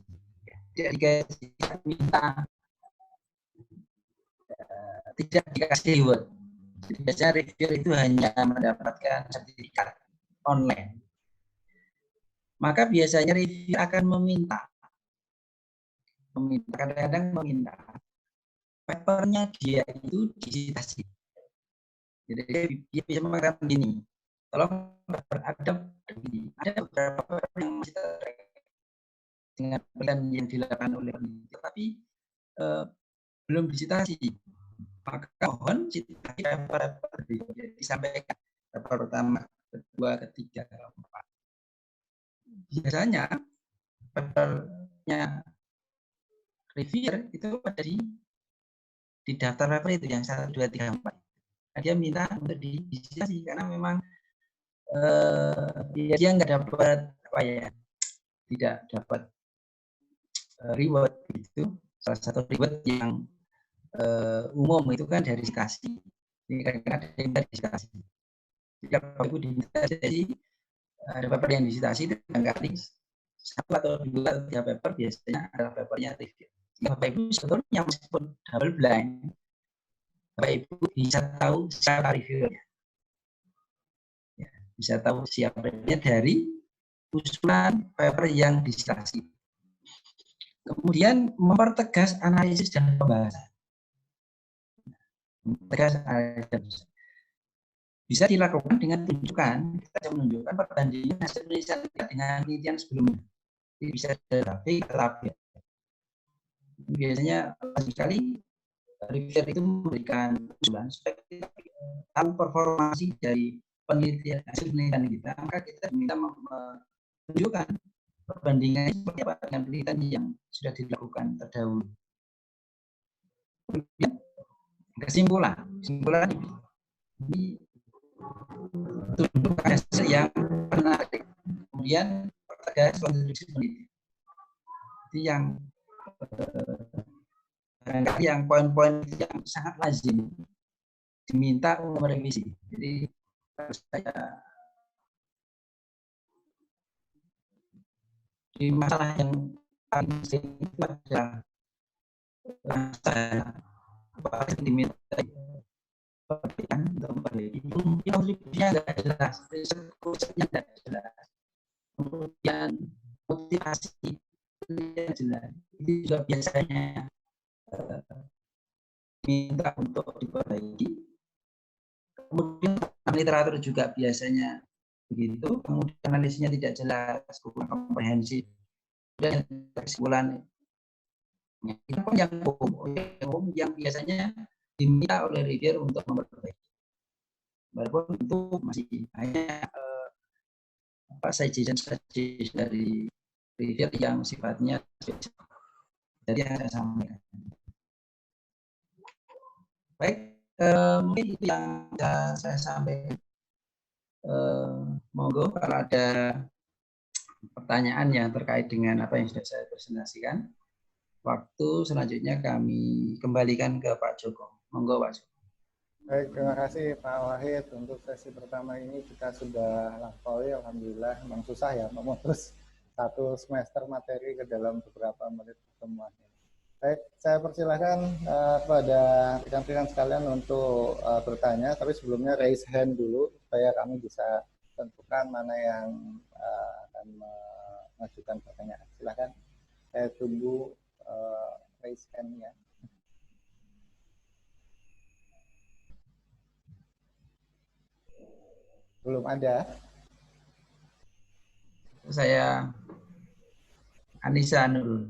Speaker 2: minta tidak dikasih reward. Jadi biasanya reviewer itu hanya mendapatkan sertifikat online. Maka biasanya reviewer akan meminta kadang-kadang meminta papernya dia itu digitasi. Jadi dia bisa mengatakan begini, tolong ada beberapa paper yang masih dengan penelitian yang dilakukan oleh peneliti, tapi belum disitasi. Maka mohon citasi paper disampaikan paper pertama, kedua, ketiga, keempat. Biasanya papernya reviewer itu ada di daftar paper itu yang 1, 2, 3, 4. Nah, dia minta untuk disitasi karena memang dia nggak dapat apa ya, tidak dapat reward itu. Salah satu reward yang umum itu kan dari dikasih. Ini kadang-kadang ada yang disitasi. Jika Bapak Ibu diminta jadi ada paper yang disitasi itu kadang-kadang 1 atau 2 atau 3 paper biasanya adalah papernya review. Bapak Ibu sebetulnya meskipun double blind, Bapak Ibu bisa tahu siapa reviewernya. Ya, bisa tahu siapa reviewernya dari usulan paper yang disitasi. Kemudian mempertegas analisis dan pembahasan. Bisa dilakukan dengan tunjukkan, kita menunjukkan perbandingan hasil penelitian dengan penelitian sebelumnya. Jadi bisa grafik, tabel. Biasanya sekali reviewer itu memberikan usulan supaya kita tahu performasi dari penelitian hasil penelitian kita, maka kita minta menunjukkan perbandingan seperti apa dengan penelitian yang sudah dilakukan terdahulu. Kemudian kesimpulan ini tunjukkan hasil yang menarik. Kemudian pertegas kontribusi peneliti. Itu yang barangkali yang poin-poin yang sangat lazim diminta untuk merevisi. Jadi saya di masalah yang paling sering itu adalah saya apa yang diminta perbaikan untuk memperbaiki mungkin kontribusinya nggak jelas, risetnya nggak jelas, kemudian motivasi yang jelas itu juga biasanya diminta untuk diperbaiki. Kemudian literatur juga biasanya begitu, kemudian analisisnya tidak jelas, kurang komprehensif, dan kesimpulan yang umum yang biasanya diminta oleh reviewer untuk memperbaiki. Walaupun itu masih hanya suggestion dari reviewer yang sifatnya jadi yang saya sampaikan. Baik, mungkin itu yang saya sampaikan. Monggo kalau ada pertanyaan yang terkait dengan apa yang sudah saya presentasikan. Waktu selanjutnya kami kembalikan ke Pak Joko. Monggo Pak Joko.
Speaker 1: Baik, terima kasih Pak Wahid. Untuk sesi pertama ini kita sudah lampaui, alhamdulillah. Memang susah ya memutus satu semester materi ke dalam beberapa menit pertemuan. Baik, saya persilahkan kepada rekan-rekan sekalian untuk bertanya, tapi sebelumnya raise hand dulu supaya kami bisa tentukan mana yang akan mengajukan pertanyaan. Silahkan, saya tunggu raise hand-nya. Belum ada.
Speaker 2: Saya Anissa Nurul.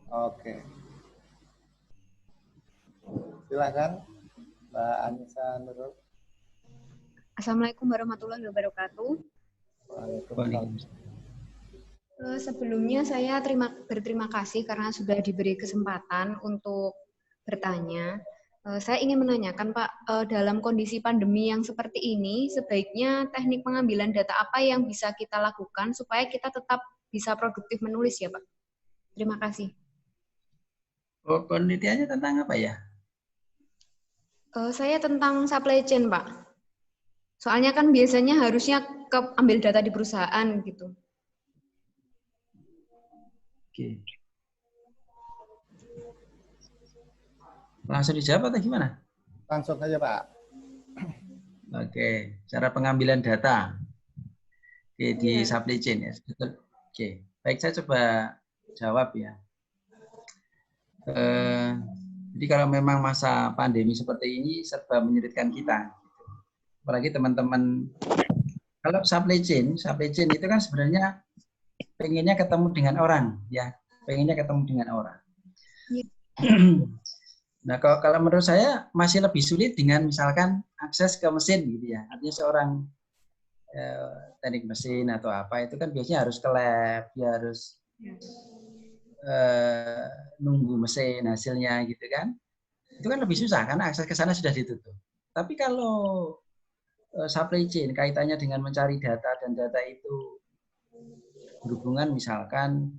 Speaker 1: Oke, silakan Mbak Anissa Nurul.
Speaker 3: Assalamualaikum warahmatullahi wabarakatuh.
Speaker 1: Waalaikumsalam.
Speaker 3: Sebelumnya saya berterima kasih karena sudah diberi kesempatan untuk bertanya. Saya ingin menanyakan Pak, dalam kondisi pandemi yang seperti ini, sebaiknya teknik pengambilan data apa yang bisa kita lakukan supaya kita tetap bisa produktif menulis ya Pak? Terima kasih.
Speaker 2: Oh, penelitiannya tentang apa ya?
Speaker 3: Saya tentang supply chain Pak. Soalnya kan biasanya harusnya ambil data di perusahaan gitu.
Speaker 2: Oke. Langsung dijawab atau gimana?
Speaker 1: Langsung aja Pak.
Speaker 2: Oke, cara pengambilan data. Oke, di
Speaker 3: Iya.
Speaker 2: supply chain ya. Oke, baik saya coba jawab ya. Jadi kalau memang masa pandemi seperti ini serba menyulitkan kita. Apalagi teman-teman, kalau supply chain itu kan sebenarnya pengennya ketemu dengan orang, ya, pengennya ketemu dengan orang. Nah, kalau menurut saya masih lebih sulit dengan misalkan akses ke mesin gitu ya. Artinya seorang teknik mesin atau apa itu kan biasanya harus ke lab, dia harus nunggu mesin hasilnya gitu kan. Itu kan lebih susah karena akses ke sana sudah ditutup. Tapi kalau supply chain kaitannya dengan mencari data dan data itu berhubungan misalkan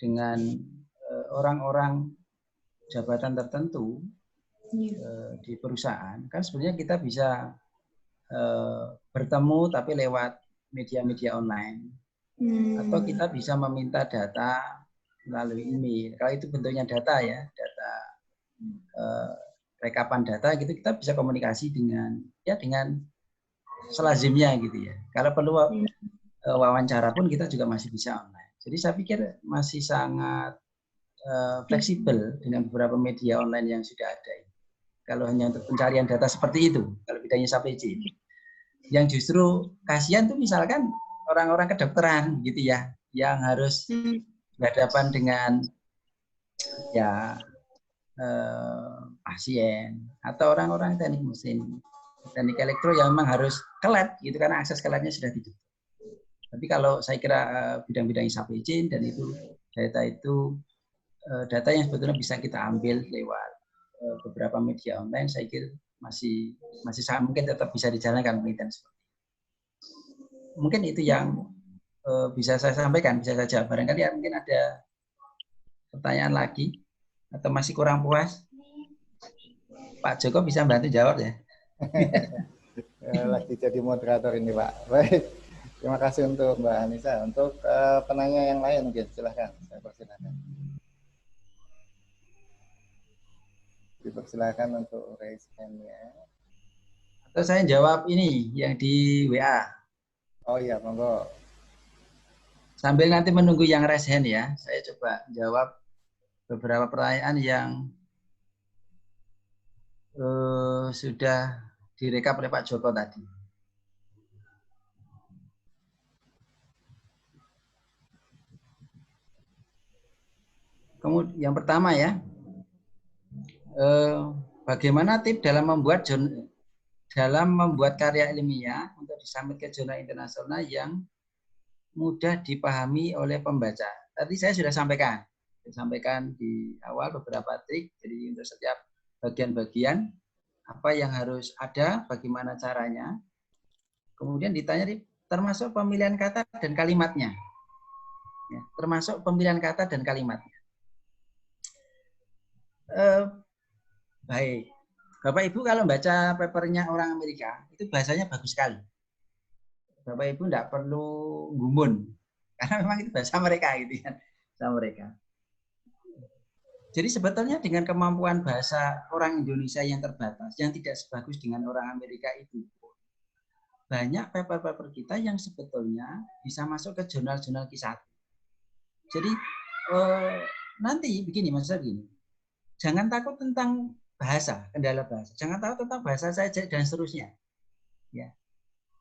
Speaker 2: dengan orang-orang jabatan tertentu di perusahaan, kan sebenarnya kita bisa bertemu tapi lewat media-media online. Atau kita bisa meminta data melalui email. Kalau itu bentuknya data ya, data rekapan data gitu, kita bisa komunikasi dengan selazimnya gitu ya. Kalau perlu wawancara pun kita juga masih bisa online. Jadi saya pikir masih sangat fleksibel dengan beberapa media online yang sudah ada. Kalau hanya untuk pencarian data seperti itu, kalau bidangnya supply chain. Yang justru kasihan tuh misalkan orang-orang kedokteran gitu ya, yang harus berhadapan dengan ya pasien atau orang-orang teknik mesin, teknik elektro yang memang harus ke lab gitu karena akses ke labnya sudah ditutup. Tapi kalau saya kira bidang-bidang supply chain dan itu data yang sebetulnya bisa kita ambil lewat beberapa media online, saya kira masih sangat mungkin tetap bisa dijalankan penelitian seperti itu. Mungkin itu yang bisa saya sampaikan, bisa saja. Barangkali mungkin ada pertanyaan lagi atau masih kurang puas. Pak Joko bisa bantu jawab ya.
Speaker 1: Lagi jadi moderator ini Pak. Baik, terima kasih untuk Mbak Anissa. Untuk penanya yang lain mungkin silahkan, saya persilakan. Dipersilakan untuk raise hand-nya.
Speaker 2: Atau saya jawab ini yang di WA.
Speaker 1: Oh iya, monggo.
Speaker 2: Sambil nanti menunggu yang raise hand ya, saya coba jawab beberapa pertanyaan yang sudah direkap oleh Pak Joko tadi. Kemudian yang pertama ya, bagaimana tips dalam membuat karya ilmiah untuk disubmit ke jurnal internasional yang mudah dipahami oleh pembaca. Tadi saya sudah sampaikan di awal beberapa trik. Jadi untuk setiap bagian-bagian apa yang harus ada, bagaimana caranya. Kemudian ditanya termasuk pemilihan kata dan kalimatnya. Ya, termasuk pemilihan kata dan kalimatnya. Baik, Bapak Ibu kalau baca papernya orang Amerika itu bahasanya bagus sekali. Bapak Ibu tidak perlu gumun karena memang itu bahasa mereka gitu ya, bahasa mereka. Jadi sebetulnya dengan kemampuan bahasa orang Indonesia yang terbatas, yang tidak sebagus dengan orang Amerika itu, banyak paper-paper kita yang sebetulnya bisa masuk ke jurnal-jurnal kisah. Jadi nanti begini, maksud saya begini. Jangan takut tentang bahasa, kendala bahasa. Jangan takut tentang bahasa saja dan seterusnya. Ya.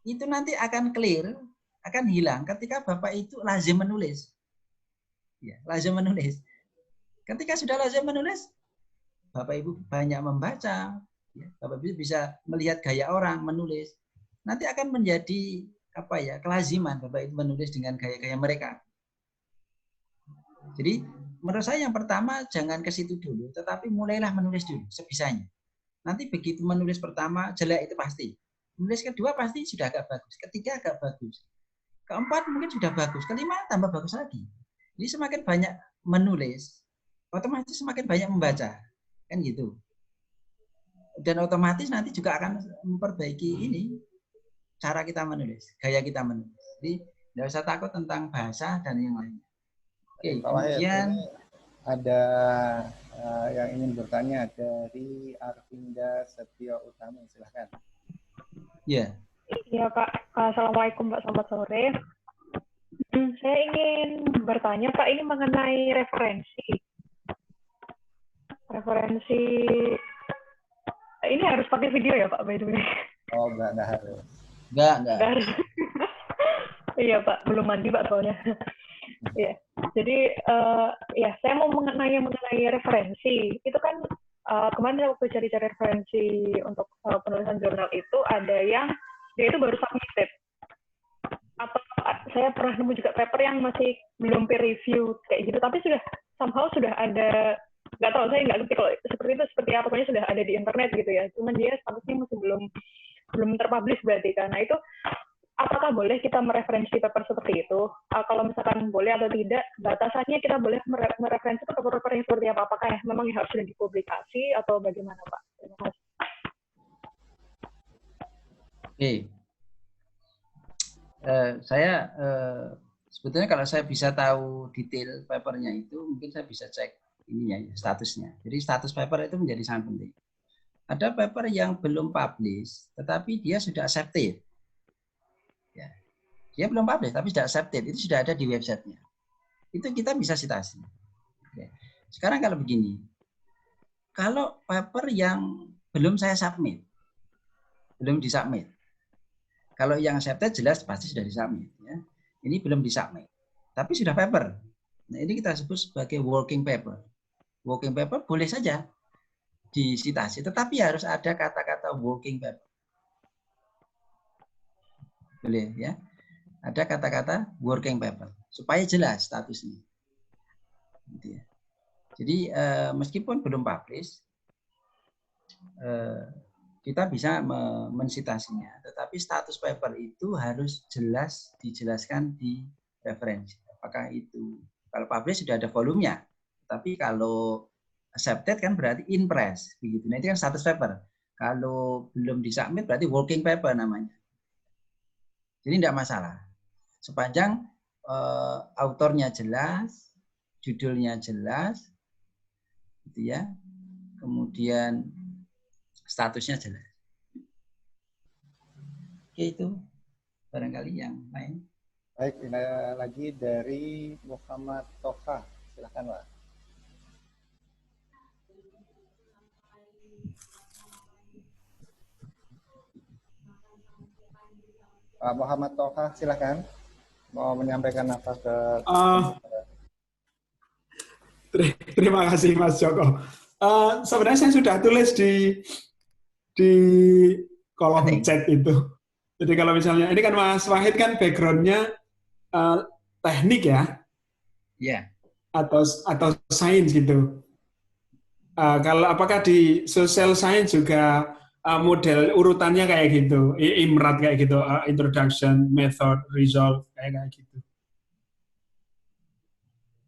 Speaker 2: Itu nanti akan clear, akan hilang ketika Bapak itu lazim menulis. Ya, lazim menulis. Ketika sudah lazim menulis, Bapak Ibu banyak membaca, ya, Bapak Ibu bisa melihat gaya orang menulis. Nanti akan menjadi kelaziman Bapak Ibu menulis dengan gaya-gaya mereka. Jadi menurut saya yang pertama jangan ke situ dulu, tetapi mulailah menulis dulu sebisanya. Nanti begitu menulis pertama jelek itu pasti. Menulis kedua pasti sudah agak bagus, ketiga agak bagus, keempat mungkin sudah bagus, kelima tambah bagus lagi. Jadi semakin banyak menulis, otomatis semakin banyak membaca, kan gitu. Dan otomatis nanti juga akan memperbaiki ini cara kita menulis, gaya kita menulis. Jadi tidak usah takut tentang bahasa dan yang lainnya. Oke,
Speaker 1: Pak Wahid,
Speaker 2: kemudian
Speaker 1: ini ada yang ingin bertanya dari Arvinda Setio Utami, silahkan.
Speaker 2: ya.
Speaker 4: Iya Pak, Assalamualaikum Pak, selamat sore. Saya ingin bertanya Pak, ini mengenai referensi. Referensi, ini harus pakai video ya Pak, by the way?
Speaker 1: Oh, enggak harus.
Speaker 2: Enggak.
Speaker 4: Iya Pak, belum mandi Pak soalnya. Iya, jadi ya saya mau mengenai referensi. Itu kan kemarin saya waktu cari-cari referensi untuk penulisan jurnal itu ada yang dia itu baru submitted. Atau saya pernah nemu juga paper yang masih belum peer review kayak gitu, tapi sudah ada, nggak tahu, saya nggak ngerti kalau seperti itu seperti apa, pokoknya sudah ada di internet gitu ya. Cuman dia statusnya masih belum terpublish berarti. Karena itu apakah boleh kita mereferensi paper seperti itu? Kalau misalkan boleh atau tidak, batasannya kita boleh mereferensi paper-paper yang seperti apa? Apakah memang harus sudah dipublikasi atau bagaimana Pak? Terima kasih.
Speaker 2: Oke. Saya sebetulnya kalau saya bisa tahu detail papernya itu, mungkin saya bisa cek ininya statusnya. Jadi status paper itu menjadi sangat penting. Ada paper yang belum publish, tetapi dia sudah accepted. Ya. Dia belum publish, tapi sudah accepted. Itu sudah ada di websitenya. Itu kita bisa citasi. Oke. Sekarang kalau begini, kalau paper yang belum saya submit, belum disubmit. Kalau yang accepted jelas pasti sudah disubmit. Ya. Ini belum disubmit, tapi sudah paper. Nah ini kita sebut sebagai working paper. Working paper boleh saja disitasi, tetapi harus ada kata-kata working paper. Boleh ya. Ada kata-kata working paper supaya jelas statusnya. Gitu ya. Jadi meskipun belum publish, kita bisa mensitasinya, tetapi status paper itu harus jelas dijelaskan di referensi. Apakah itu kalau publish sudah ada volumenya, tapi kalau accepted kan berarti in press, begitu. Nah itu kan status paper. Kalau belum disubmit berarti working paper namanya. Jadi tidak masalah, sepanjang autornya jelas, judulnya jelas, gitu ya. Kemudian statusnya jelas. Oke, itu barangkali yang lain.
Speaker 1: Baik, ini lagi dari Muhammad Toha. Silakan Pak. Pak Muhammad Toha, silakan. Mau menyampaikan apa ke...
Speaker 5: Terima kasih Mas Joko. Sebenarnya saya sudah tulis di kolom chat itu. Jadi kalau misalnya, ini kan Mas Wahid kan background-nya teknik ya?
Speaker 2: Iya.
Speaker 5: Atau sains gitu. Kalau apakah di social science juga model urutannya kayak gitu, IMRAT kayak gitu, introduction, method, result, kayak gitu.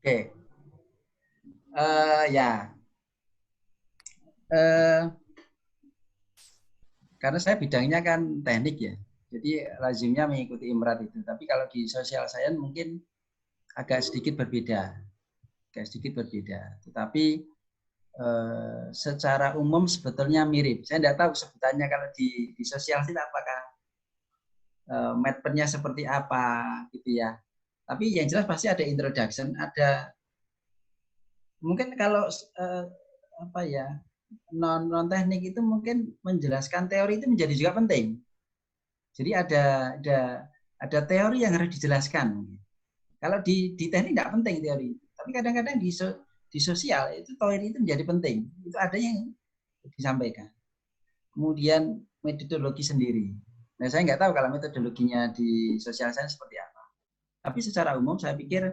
Speaker 2: Oke. Ya. Karena saya bidangnya kan teknik ya, jadi lazimnya mengikuti IMRAT itu. Tapi kalau di social science mungkin agak sedikit berbeda, Tetapi secara umum sebetulnya mirip. Saya tidak tahu sebutannya kalau di social science apakah mappernya seperti apa, gitu ya. Tapi yang jelas pasti ada introduction, ada mungkin kalau apa ya, non teknik itu mungkin menjelaskan teori itu menjadi juga penting. Jadi ada teori yang harus dijelaskan. Kalau di teknik tidak penting teori, tapi kadang-kadang di sosial itu teori itu menjadi penting. Itu ada yang disampaikan. Kemudian metodologi sendiri. Nah, saya nggak tahu kalau metodologinya di sosial science seperti apa. Tapi secara umum saya pikir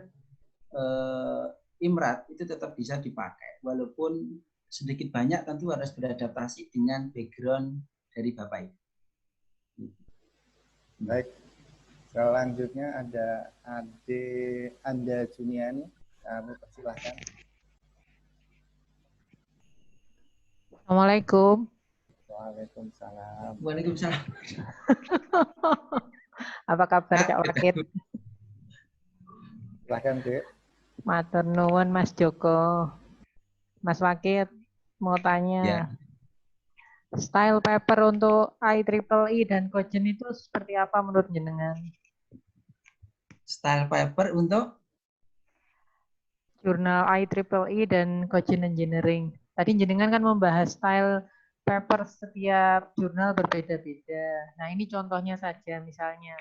Speaker 2: IMRAT itu tetap bisa dipakai, walaupun sedikit banyak tentu harus beradaptasi dengan background dari Bapak Ibu.
Speaker 1: Baik, selanjutnya ada Ade Anda Juniani, kami persilahkan.
Speaker 6: Assalamualaikum.
Speaker 1: Waalaikumsalam.
Speaker 2: Waalaikumsalam.
Speaker 6: Apa kabar Cak Wakit?
Speaker 1: Silahkan, Dek.
Speaker 6: Matur nuwun Mas Joko. Mas Wakit, mau tanya.
Speaker 2: Ya.
Speaker 6: Style paper untuk IEEE dan Cogen itu seperti apa menurut jenengan?
Speaker 2: Style paper untuk
Speaker 6: Jurnal IEEE dan Cogen Engineering. Tadi jenengan kan membahas style paper setiap jurnal berbeda-beda. Nah, ini contohnya saja misalnya.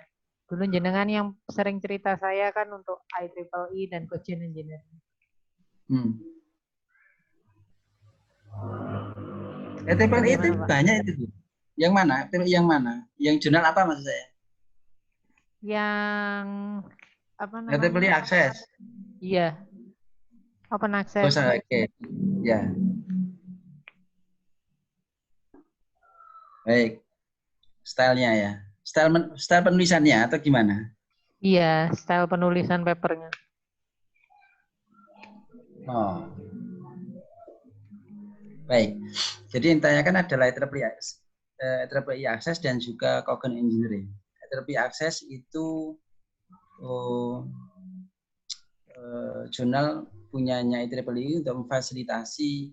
Speaker 6: Dulu jenengan yang sering cerita saya kan untuk IEEE dan Cogen Engineering.
Speaker 2: IEEE itu banyak itu. Yang mana? Yang mana? Yang jurnal apa maksud saya?
Speaker 6: Yang apa namanya?
Speaker 2: IEEE Access.
Speaker 6: Iya. Open access.
Speaker 2: Oke. Ya. Baik. Stylenya ya. Style penulisannya atau gimana?
Speaker 6: Iya, style penulisan papernya.
Speaker 2: Oh. Baik. Jadi yang ditanyakan adalah IEEE Access dan juga Cogen Engineering. IEEE Access itu jurnal punyanya IEEE untuk memfasilitasi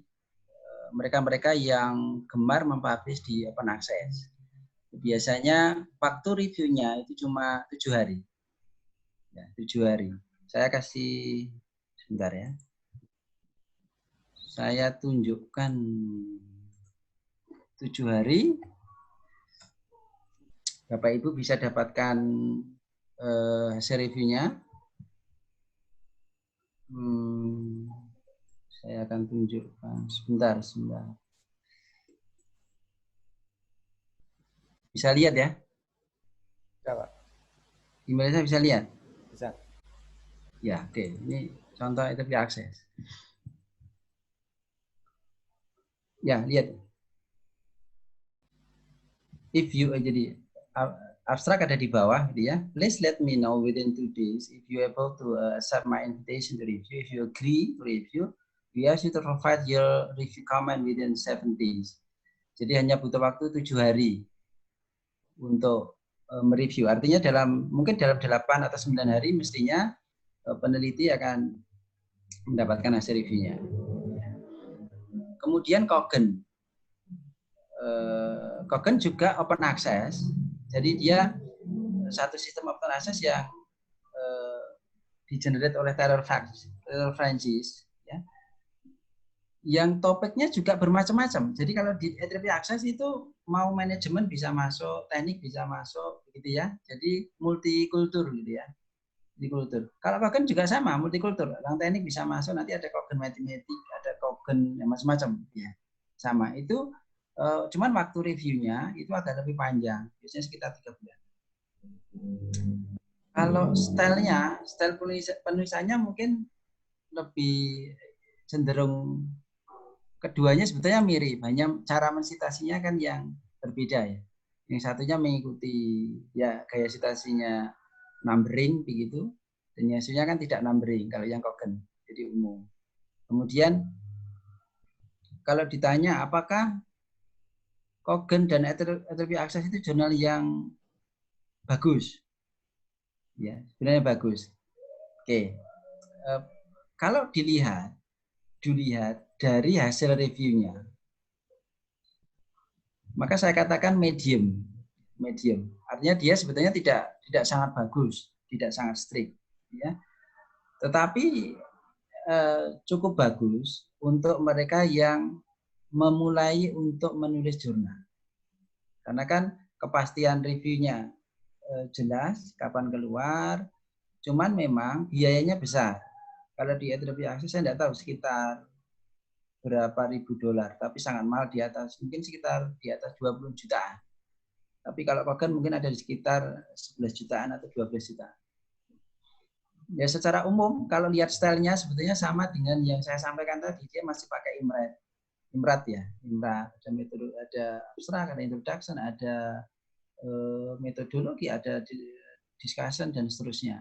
Speaker 2: mereka-mereka yang gemar mempublish di open access. Biasanya waktu reviewnya itu cuma 7 hari. Ya, 7 hari. Saya kasih sebentar ya. Saya tunjukkan 7 hari. Bapak Ibu bisa dapatkan hasil reviewnya. Saya akan tunjukkan sebentar. Bisa lihat ya?
Speaker 1: Bisa, Pak.
Speaker 2: Gimana saya bisa lihat?
Speaker 1: Bisa.
Speaker 2: Ya, oke. Ini contoh IEEE Access. Ya, lihat. If you jadi abstrak ada di bawah, gitu ya. Please let me know within 2 days if you able to accept my invitation to review. If you agree to review, we ask you to provide your review comment within 7 days. Jadi hanya butuh waktu 7 hari untuk mereview. Artinya mungkin dalam 8 atau 9 hari mestinya peneliti akan mendapatkan hasil reviewnya. Kemudian Cogen. Cogen juga open access. Jadi dia satu sistem open access yang di-generate oleh Taylor Francis. Ya. Yang topiknya juga bermacam-macam. Jadi kalau di IEEE Access itu mau manajemen bisa masuk, teknik bisa masuk, gitu ya. Jadi multikultur gitu ya. Multikultur. Kalau Cogen juga sama, multikultur. Yang teknik bisa masuk, nanti ada Cogen matematik, ada Cogen yang macam-macam, ya. Sama. Itu cuman waktu reviewnya itu agak lebih panjang, biasanya sekitar 3 bulan. Kalau style penulisannya mungkin lebih cenderung keduanya sebetulnya mirip, hanya cara mensitasinya kan yang berbeda ya. Yang satunya mengikuti ya gaya sitasinya numbering begitu, dan yang satunya kan tidak numbering kalau yang Cogen, jadi umum. Kemudian kalau ditanya apakah Cogen dan IEEE Access itu jurnal yang bagus, ya sebenarnya bagus. Oke, kalau dilihat dari hasil reviewnya, maka saya katakan medium. Artinya dia sebetulnya tidak sangat bagus, tidak sangat strict. ya. Tetapi cukup bagus untuk mereka yang memulai untuk menulis jurnal. Karena kan kepastian reviewnya jelas, kapan keluar, cuman memang biayanya besar. Kalau di IEEE Access saya tidak tahu sekitar berapa ribu dolar, tapi sangat mahal, di atas mungkin sekitar di atas 20 jutaan. Tapi kalau Cogent mungkin ada di sekitar 11 jutaan atau 12 jutaan. Ya secara umum kalau lihat stylenya sebetulnya sama dengan yang saya sampaikan tadi, dia masih pakai Imrat ya, Imrat. Ada metode, ada abstrak, ada introduction, ada metodologi, ada discussion dan seterusnya.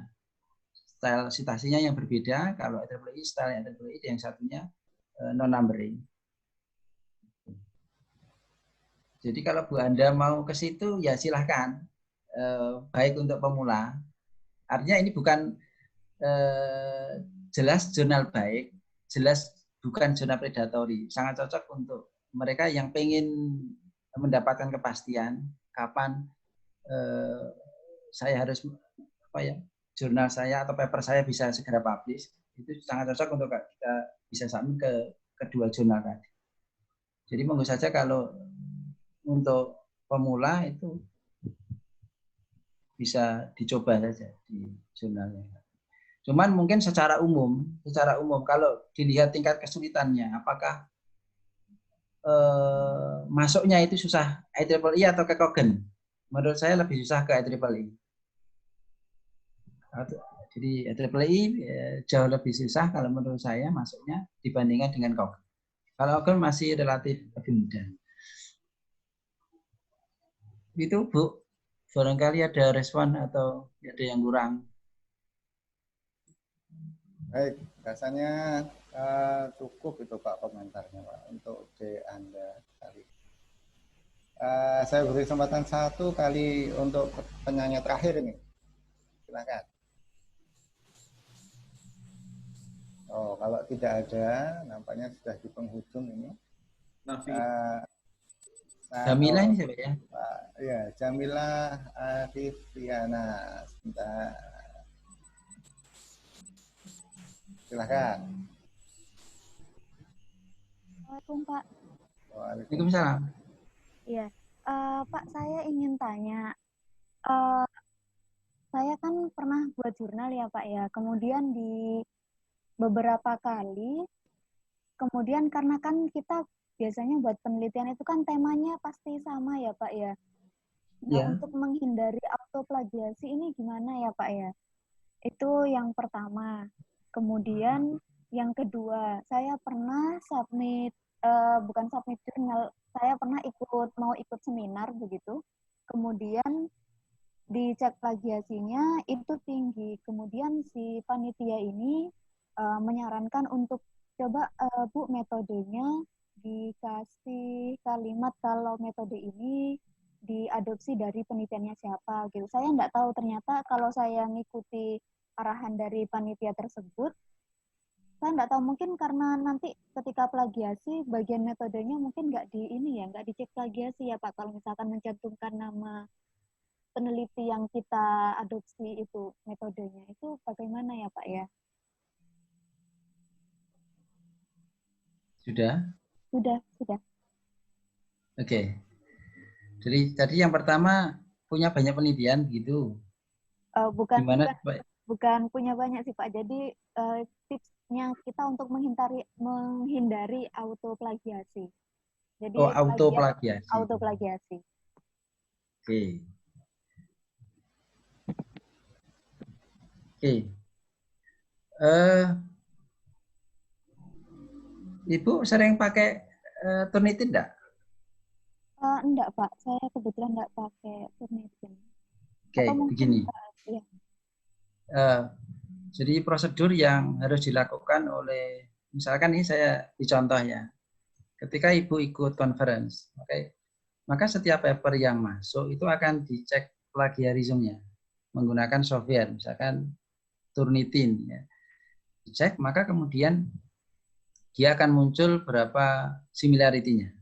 Speaker 2: Style citasinya yang berbeda. Kalau IEEE style IEEE yang satunya non numbering. Jadi kalau Bu Anda mau ke situ ya silahkan. Baik untuk pemula. Artinya ini bukan jelas jurnal baik, jelas bukan jurnal predatory. Sangat cocok untuk mereka yang pengen mendapatkan kepastian kapan saya harus jurnal saya atau paper saya bisa segera publish. Itu sangat cocok untuk kita bisa submit ke kedua jurnal tadi. Jadi monggo saja kalau untuk pemula itu bisa dicoba saja di jurnalnya. Cuman mungkin secara umum kalau dilihat tingkat kesulitannya, apakah masuknya itu susah IEEE atau ke Cogent? Menurut saya lebih susah ke IEEE. Jadi IEEE jauh lebih susah kalau menurut saya masuknya dibandingkan dengan Cogent. Kalau Cogent masih relatif lebih mudah. Itu Bu, barangkali ada respon atau ada yang kurang.
Speaker 1: Baik, rasanya cukup itu Pak komentarnya Pak untuk D Anda kali. Saya beri kesempatan satu kali untuk penanya terakhir ini. Silakan. Oh, kalau tidak ada, nampaknya sudah di penghujung ini.
Speaker 2: Jamilah ini siapa ya?
Speaker 1: Pak, ya, Jamilah Arifiana. Sebentar. Silakan.
Speaker 7: Assalamualaikum Pak.
Speaker 2: Waalaikumsalam.
Speaker 7: Iya, Pak, saya ingin tanya. Saya kan pernah buat jurnal ya Pak ya. Kemudian di beberapa kali, kemudian karena kan kita biasanya buat penelitian itu kan temanya pasti sama ya Pak ya. Nah, untuk menghindari autoplagiasi ini gimana ya Pak ya? Itu yang pertama. Kemudian yang kedua, saya pernah bukan submit jurnal, saya pernah mau ikut seminar begitu. Kemudian dicek plagiasinya itu tinggi. Kemudian si panitia ini menyarankan untuk coba Bu metodenya dikasih kalimat kalau metode ini diadopsi dari penelitiannya siapa gitu. Saya nggak tahu ternyata kalau saya ngikuti arahan dari panitia tersebut, saya nggak tahu mungkin karena nanti ketika plagiasi bagian metodenya mungkin nggak dicek plagiasi ya Pak. Kalau misalkan mencantumkan nama peneliti yang kita adopsi itu metodenya itu bagaimana ya Pak ya?
Speaker 2: Sudah?
Speaker 7: Sudah.
Speaker 2: Oke. Jadi tadi yang pertama punya banyak penelitian gitu.
Speaker 7: Bukan punya banyak sih Pak. Jadi tipsnya kita untuk menghindari autoplagiasi. Jadi autoplagiasi.
Speaker 2: Oke. Ibu sering pakai Turnitin enggak?
Speaker 7: Enggak Pak, saya kebetulan enggak pakai Turnitin.
Speaker 2: Oke, begini.
Speaker 7: Ya.
Speaker 2: Jadi prosedur yang harus dilakukan oleh, misalkan ini saya dicontoh ya, ketika Ibu ikut conference, maka setiap paper yang masuk itu akan dicek plagiarismenya menggunakan software, misalkan Turnitin. Ya. Dicek, maka kemudian dia akan muncul berapa similarity-nya.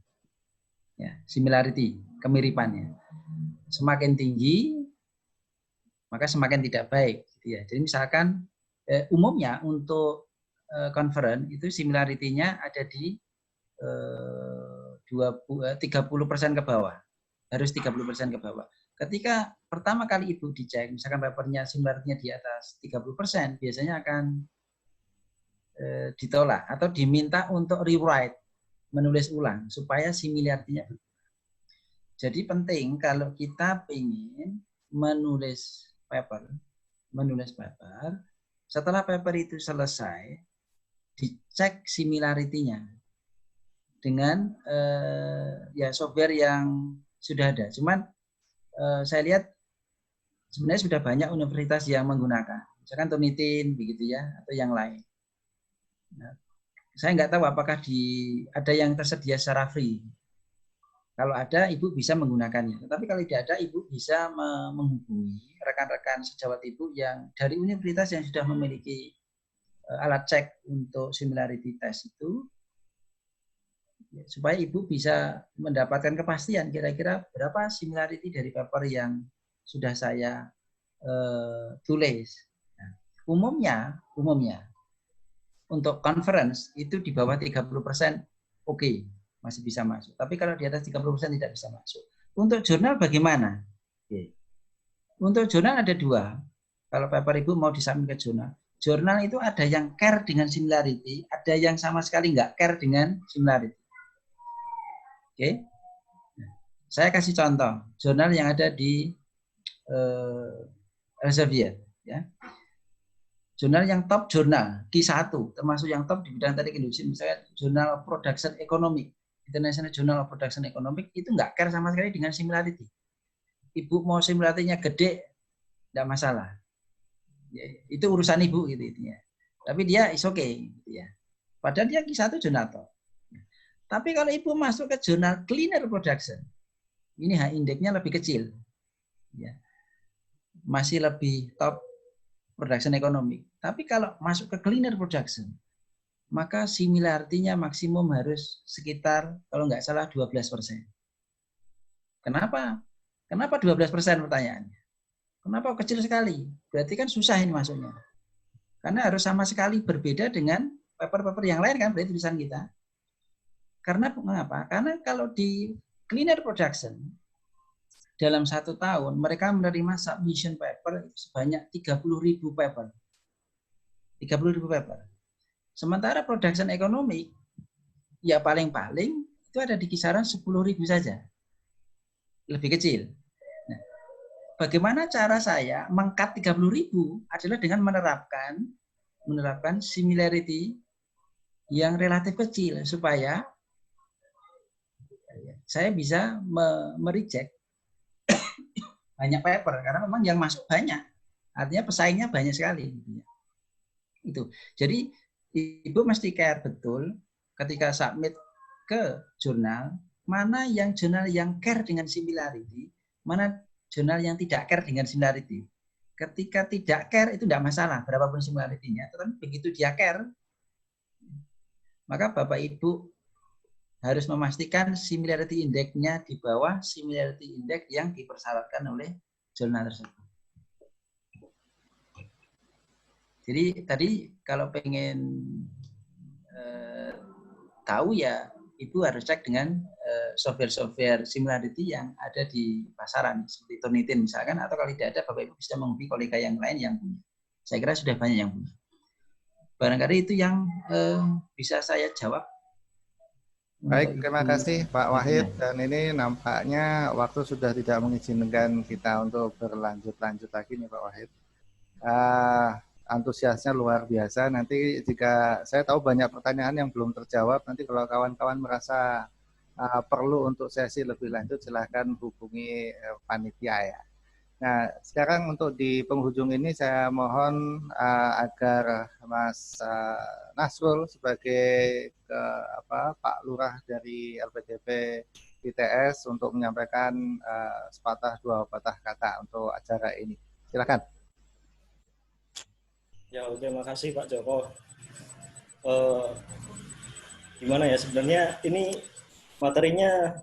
Speaker 2: Ya, similarity, kemiripannya. Semakin tinggi, maka semakin tidak baik. Gitu ya. Jadi misalkan umumnya untuk conference itu similarity-nya ada di 30% ke bawah. Harus 30% ke bawah. Ketika pertama kali Ibu dicek, misalkan papernya similarity-nya di atas 30%, biasanya akan ditolak atau diminta untuk rewrite, menulis ulang supaya similarity-nya. Jadi penting kalau kita ingin menulis paper, setelah paper itu selesai, dicek similarity-nya dengan ya software yang sudah ada. Cuman saya lihat sebenarnya sudah banyak universitas yang menggunakan, misalkan Turnitin begitu ya, atau yang lain. Nah, saya nggak tahu apakah ada yang tersedia secara free. Kalau ada, Ibu bisa menggunakannya. Tetapi kalau tidak ada, Ibu bisa menghubungi rekan-rekan sejawat Ibu yang dari universitas yang sudah memiliki alat cek untuk similarity test itu, supaya Ibu bisa mendapatkan kepastian kira-kira berapa similarity dari paper yang sudah saya tulis. Nah, umumnya untuk conference itu di bawah 30% oke, masih bisa masuk. Tapi kalau di atas 30% tidak bisa masuk. Untuk jurnal bagaimana? Oke. Untuk jurnal ada dua. Kalau paper Ibu mau disubmit ke jurnal. Jurnal itu ada yang care dengan similarity, ada yang sama sekali nggak care dengan similarity. Oke. Saya kasih contoh. Jurnal yang ada di Elsevier. Ya. Jurnal yang top jurnal, Q1, termasuk yang top di bidang teknik industri, misalnya Journal of Production Economic, International Journal of Production Economic, itu nggak care sama sekali dengan similarity. Ibu mau similarity-nya gede, nggak masalah. Ya, itu urusan Ibu gitu intinya. Tapi dia is okay, gitu ya. Padahal dia Q1 jurnal top. Tapi kalau Ibu masuk ke jurnal Cleaner Production, ini H-indeksnya lebih kecil. Ya. Masih lebih top production economic. Tapi kalau masuk ke cleaner production, maka similarity-nya maksimum harus sekitar, kalau nggak salah, 12%. Kenapa? Kenapa 12% pertanyaannya? Kenapa kecil sekali? Berarti kan susah ini masuknya. Karena harus sama sekali berbeda dengan paper-paper yang lain kan, berarti tulisan kita. Karena mengapa? Karena kalau di cleaner production, dalam 1 tahun mereka menerima submission paper sebanyak 30.000 paper. 30.000 paper. Sementara production economic ya paling-paling itu ada di kisaran 10.000 saja. Lebih kecil. Nah, bagaimana cara saya meng-cut 30.000 adalah dengan menerapkan similarity yang relatif kecil supaya saya bisa mereject banyak paper karena memang yang masuk banyak, artinya pesaingnya banyak sekali. Itu. Jadi Ibu mesti care betul ketika submit ke jurnal mana yang jurnal yang care dengan similarity, mana jurnal yang tidak care dengan similarity. Ketika tidak care itu tidak masalah berapapun similarity-nya, tetapi begitu dia care, maka Bapak Ibu harus memastikan similarity index-nya di bawah similarity index yang dipersyaratkan oleh jurnal tersebut. Jadi tadi kalau pengen tahu ya Ibu harus cek dengan software-software similarity yang ada di pasaran seperti Turnitin misalkan, atau kalau tidak ada Bapak Ibu bisa menghubungi kolega yang lain yang punya. Saya kira sudah banyak yang punya. Barangkali itu yang bisa saya jawab.
Speaker 1: Baik, terima kasih Pak Wahid. Dan ini nampaknya waktu sudah tidak mengizinkan kita untuk berlanjut-lanjut lagi nih Pak Wahid. Antusiasnya luar biasa. Nanti jika saya tahu banyak pertanyaan yang belum terjawab, nanti kalau kawan-kawan merasa perlu untuk sesi lebih lanjut, silahkan hubungi panitia ya. Nah, sekarang untuk di penghujung ini saya mohon agar Mas Nasrul sebagai Pak Lurah dari LPDP ITS untuk menyampaikan sepatah dua patah kata untuk acara ini. Silakan.
Speaker 8: Ya, terima kasih Pak Joko. Gimana ya, sebenarnya ini materinya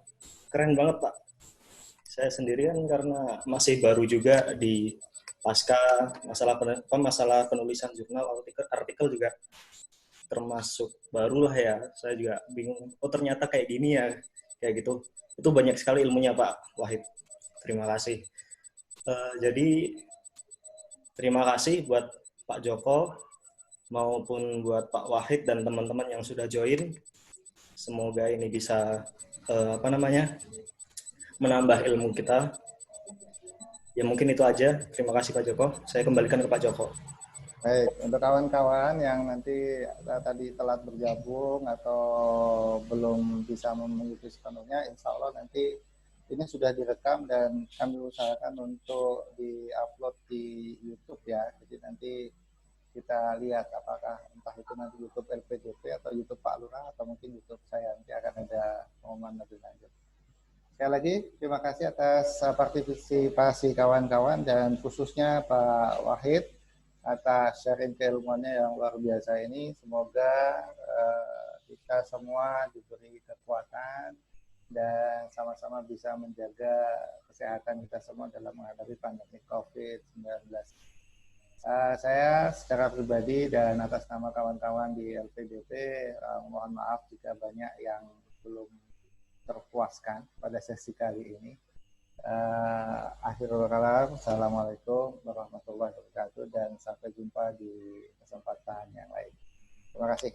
Speaker 8: keren banget Pak. Saya sendirian karena masih baru juga di pasca masalah penulisan jurnal artikel juga termasuk barulah ya. Saya juga bingung. Oh ternyata kayak gini ya, kayak gitu. Itu banyak sekali ilmunya Pak Wahid. Terima kasih. Jadi terima kasih buat Pak Joko maupun buat Pak Wahid dan teman-teman yang sudah join. Semoga ini bisa menambah ilmu kita. Ya mungkin itu aja. Terima kasih Pak Joko. Saya kembalikan ke Pak Joko.
Speaker 1: Baik, untuk kawan-kawan yang nanti tadi telat bergabung atau belum bisa mengikuti sepenuhnya, insya Allah nanti ini sudah direkam dan kami usahakan untuk di-upload di YouTube ya. Jadi nanti kita lihat apakah entah itu nanti YouTube LPDP atau YouTube Pak Lurah atau mungkin YouTube saya, nanti akan ada pengumuman lebih lanjut. Sekali lagi, terima kasih atas partisipasi kawan-kawan dan khususnya Pak Wahid atas sharing keilmuannya yang luar biasa ini. Semoga kita semua diberi kekuatan dan sama-sama bisa menjaga kesehatan kita semua dalam menghadapi pandemi COVID-19. Saya secara pribadi dan atas nama kawan-kawan di LPDP mohon maaf jika banyak yang belum terpuaskan pada sesi kali ini. Akhirul kalam, assalamualaikum warahmatullahi wabarakatuh dan sampai jumpa di kesempatan yang lain. Terima kasih.